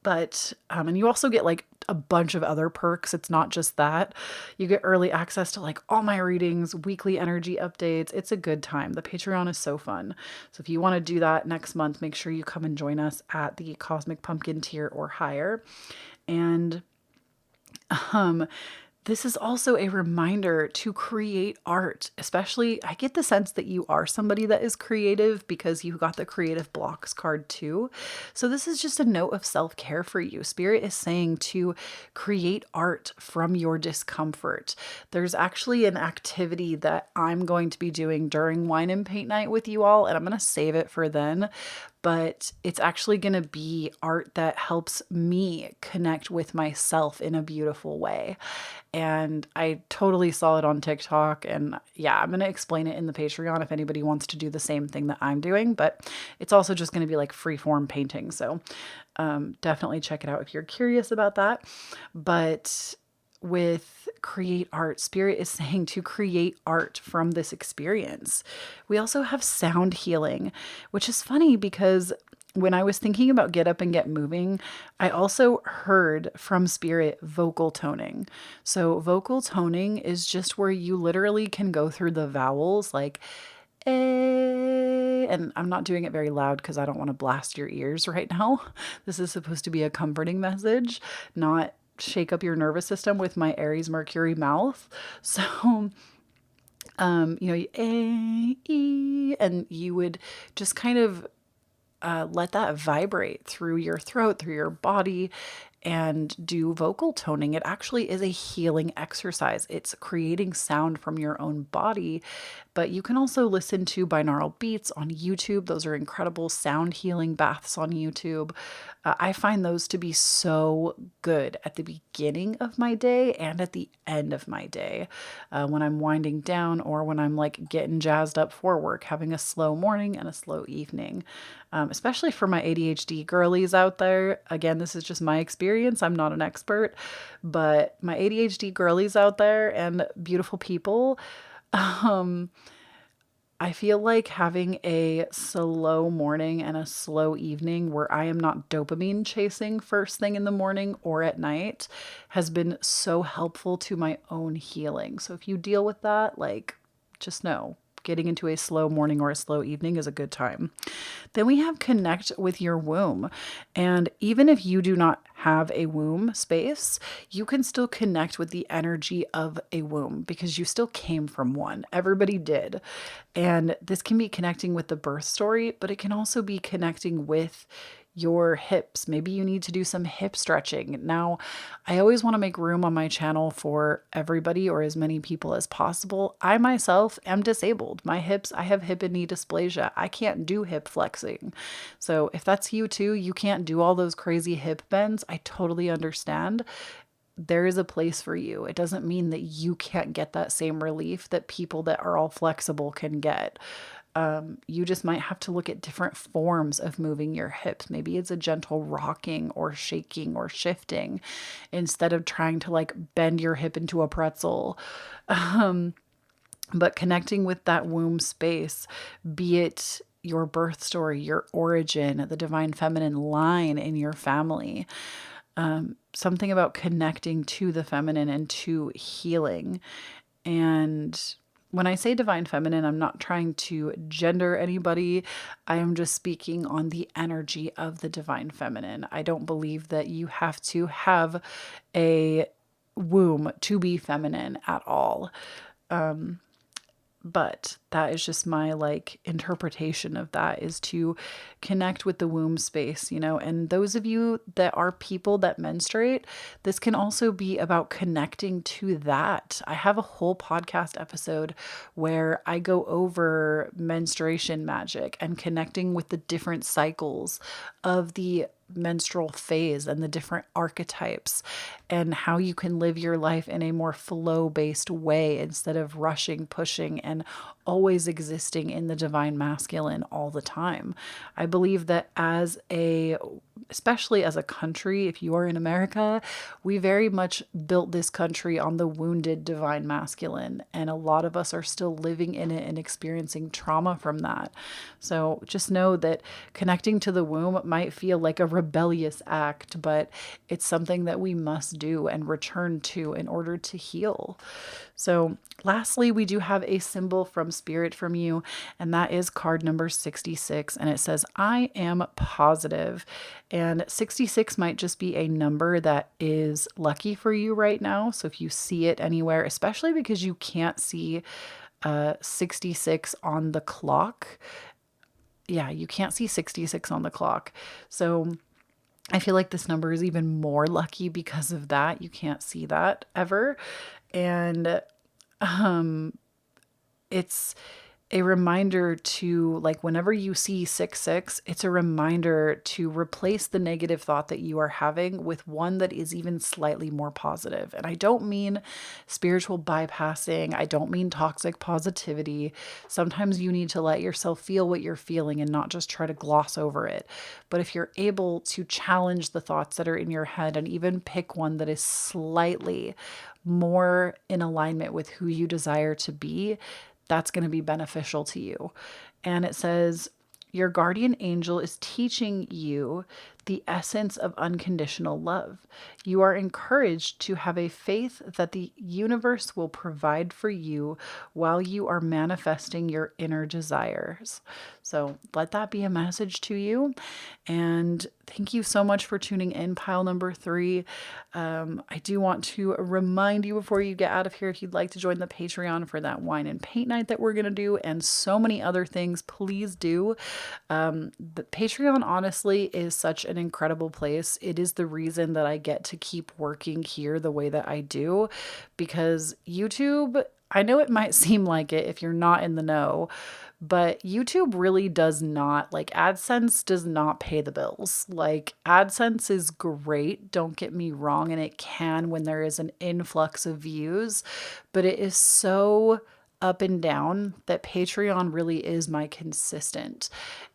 But, and you also get like a bunch of other perks. It's not just that. You get early access to like all my readings, weekly energy updates. It's a good time. The Patreon is so fun. So if you want to do that next month, make sure you come and join us at the Cosmic Pumpkin tier or higher. And, this is also a reminder to create art, especially I get the sense that you are somebody that is creative because you got the creative blocks card too. So this is just a note of self-care for you. Spirit is saying to create art from your discomfort. There's actually an activity that I'm going to be doing during wine and paint night with you all, and I'm going to save it for then. But it's actually going to be art that helps me connect with myself in a beautiful way. And I totally saw it on TikTok. And yeah, I'm going to explain it in the Patreon if anybody wants to do the same thing that I'm doing. But it's also just going to be like free form painting. So definitely check it out if you're curious about that. But with create art, Spirit is saying to create art from this experience. We also have sound healing, which is funny because when I was thinking about get up and get moving, I also heard from Spirit vocal toning. So vocal toning is just where you literally can go through the vowels like eh, and I'm not doing it very loud because I don't want to blast your ears right now. This is supposed to be a comforting message, not shake up your nervous system with my Aries Mercury mouth. So, A, E, and you would just kind of let that vibrate through your throat, through your body, and do vocal toning. It actually is a healing exercise. It's creating sound from your own body, but you can also listen to binaural beats on YouTube. Those are incredible sound healing baths on YouTube. I find those to be so good at the beginning of my day and at the end of my day when I'm winding down or when I'm like getting jazzed up for work, having a slow morning and a slow evening. Especially for my ADHD girlies out there. Again, this is just my experience. I'm not an expert, but my ADHD girlies out there and beautiful people, I feel like having a slow morning and a slow evening where I am not dopamine chasing first thing in the morning or at night has been so helpful to my own healing. So if you deal with that, like, just know getting into a slow morning or a slow evening is a good time. Then we have connect with your womb. And even if you do not have a womb space, you can still connect with the energy of a womb because you still came from one. Everybody did. And this can be connecting with the birth story, but it can also be connecting with your hips. Maybe you need to do some hip stretching. Now, I always want to make room on my channel for everybody or as many people as possible. I myself am disabled. My hips, I have hip and knee dysplasia. I can't do hip flexing. So if that's you too, you can't do all those crazy hip bends. I totally understand. There is a place for you. It doesn't mean that you can't get that same relief that people that are all flexible can get. You just might have to look at different forms of moving your hips. Maybe it's a gentle rocking or shaking or shifting instead of trying to like bend your hip into a pretzel. But connecting with that womb space, be it your birth story, your origin, the divine feminine line in your family, something about connecting to the feminine and to healing. And when I say divine feminine, I'm not trying to gender anybody. I am just speaking on the energy of the divine feminine. I don't believe that you have to have a womb to be feminine at all. But that is just my like interpretation of that, is to connect with the womb space, and those of you that are people that menstruate, this can also be about connecting to that. I have a whole podcast episode where I go over menstruation magic and connecting with the different cycles of the menstrual phase and the different archetypes. and how you can live your life in a more flow-based way instead of rushing, pushing, and always existing in the divine masculine all the time. I believe that especially as a country, if you are in America, we very much built this country on the wounded divine masculine, and a lot of us are still living in it and experiencing trauma from that. So just know that connecting to the womb might feel like a rebellious act, but it's something that we must do and return to in order to heal. So lastly, we do have a symbol from Spirit from you, and that is card number 66. And it says, I am positive. And 66 might just be a number that is lucky for you right now. So if you see it anywhere, especially because you can't see 66 on the clock. Yeah, you can't see 66 on the clock. So I feel like this number is even more lucky because of that. You can't see that ever. And it's a reminder to, like, whenever you see 66, it's a reminder to replace the negative thought that you are having with one that is even slightly more positive. And I don't mean spiritual bypassing. I don't mean toxic positivity. Sometimes you need to let yourself feel what you're feeling and not just try to gloss over it. But if you're able to challenge the thoughts that are in your head and even pick one that is slightly more in alignment with who you desire to be, that's going to be beneficial to you. And it says, your guardian angel is teaching you the essence of unconditional love. You are encouraged to have a faith that the universe will provide for you while you are manifesting your inner desires. So let that be a message to you. And thank you so much for tuning in, pile number 3. I do want to remind you before you get out of here, if you'd like to join the Patreon for that wine and paint night that we're going to do and so many other things, please do. The Patreon honestly is such an incredible place. It is the reason that I get to keep working here the way that I do, because YouTube, I know it might seem like it if you're not in the know, but YouTube really does not, like, AdSense does not pay the bills. Like, AdSense is great, don't get me wrong, and it can when there is an influx of views, but it is so up and down that Patreon really is my consistent.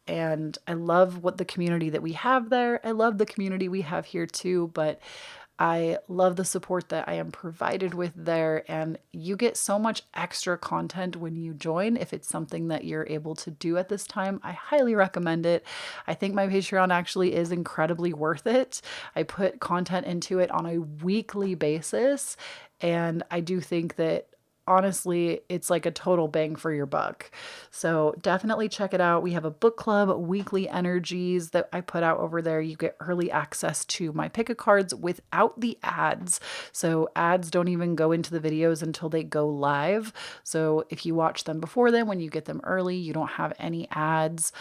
And I love what the community that we have there. I love the community we have here too, but I love the support that I am provided with there, and you get so much extra content when you join. If it's something that you're able to do at this time, I highly recommend it. I think my Patreon actually is incredibly worth it. I put content into it on a weekly basis, and I do think that honestly, it's like a total bang for your buck. So definitely check it out. We have a book club, weekly energies that I put out over there. You get early access to my pick a cards without the ads. So ads don't even go into the videos until they go live. So if you watch them before then, when you get them early, you don't have any ads.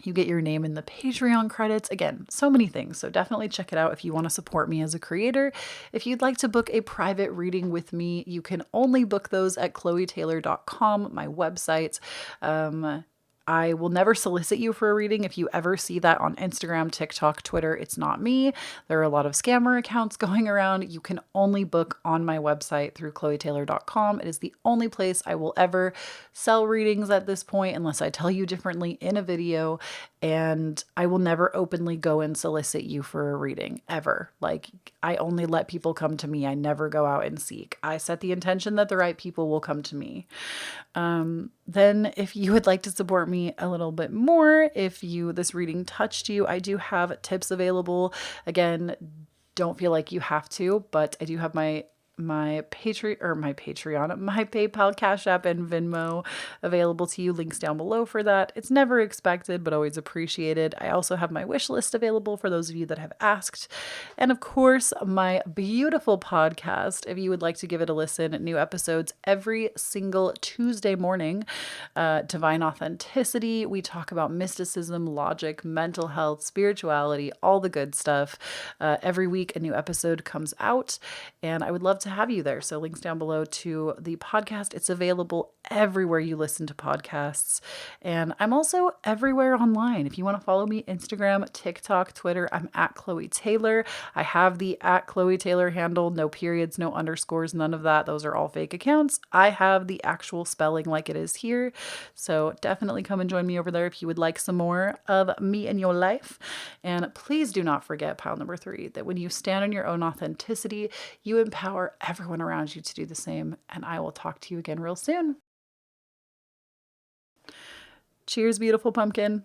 You get your name in the Patreon credits. Again, so many things. So definitely check it out if you want to support me as a creator. If you'd like to book a private reading with me, you can only book those at KhloeTaylor.com, my website. I will never solicit you for a reading. If you ever see that on Instagram, TikTok, Twitter, it's not me. There are a lot of scammer accounts going around. You can only book on my website through KhloeTaylor.com. It is the only place I will ever sell readings at this point, unless I tell you differently in a video. And I will never openly go and solicit you for a reading, ever. Like, I only let people come to me. I never go out and seek. I set the intention that the right people will come to me. Then if you would like to support me a little bit more, if this reading touched you, I do have tips available. Again, don't feel like you have to, but I do have my Patreon, my PayPal, Cashapp, and Venmo available to you. Links down below for that. It's never expected, but always appreciated. I also have my wish list available for those of you that have asked. And of course, my beautiful podcast, if you would like to give it a listen. New episodes every single Tuesday morning. divine authenticity. We talk about mysticism, logic, mental health, spirituality, all the good stuff. Every week a new episode comes out, and I would love to have you there. So links down below to the podcast. It's available everywhere you listen to podcasts. And I'm also everywhere online. If you want to follow me, Instagram, TikTok, Twitter, I'm at Kloee Taylor. I have the at Kloee Taylor handle, no periods, no underscores, none of that. Those are all fake accounts. I have the actual spelling like it is here. So definitely come and join me over there if you would like some more of me in your life. And please do not forget pile number 3, that when you stand in your own authenticity, you empower everyone around you to do the same. And I will talk to you again real soon. Cheers, beautiful pumpkin.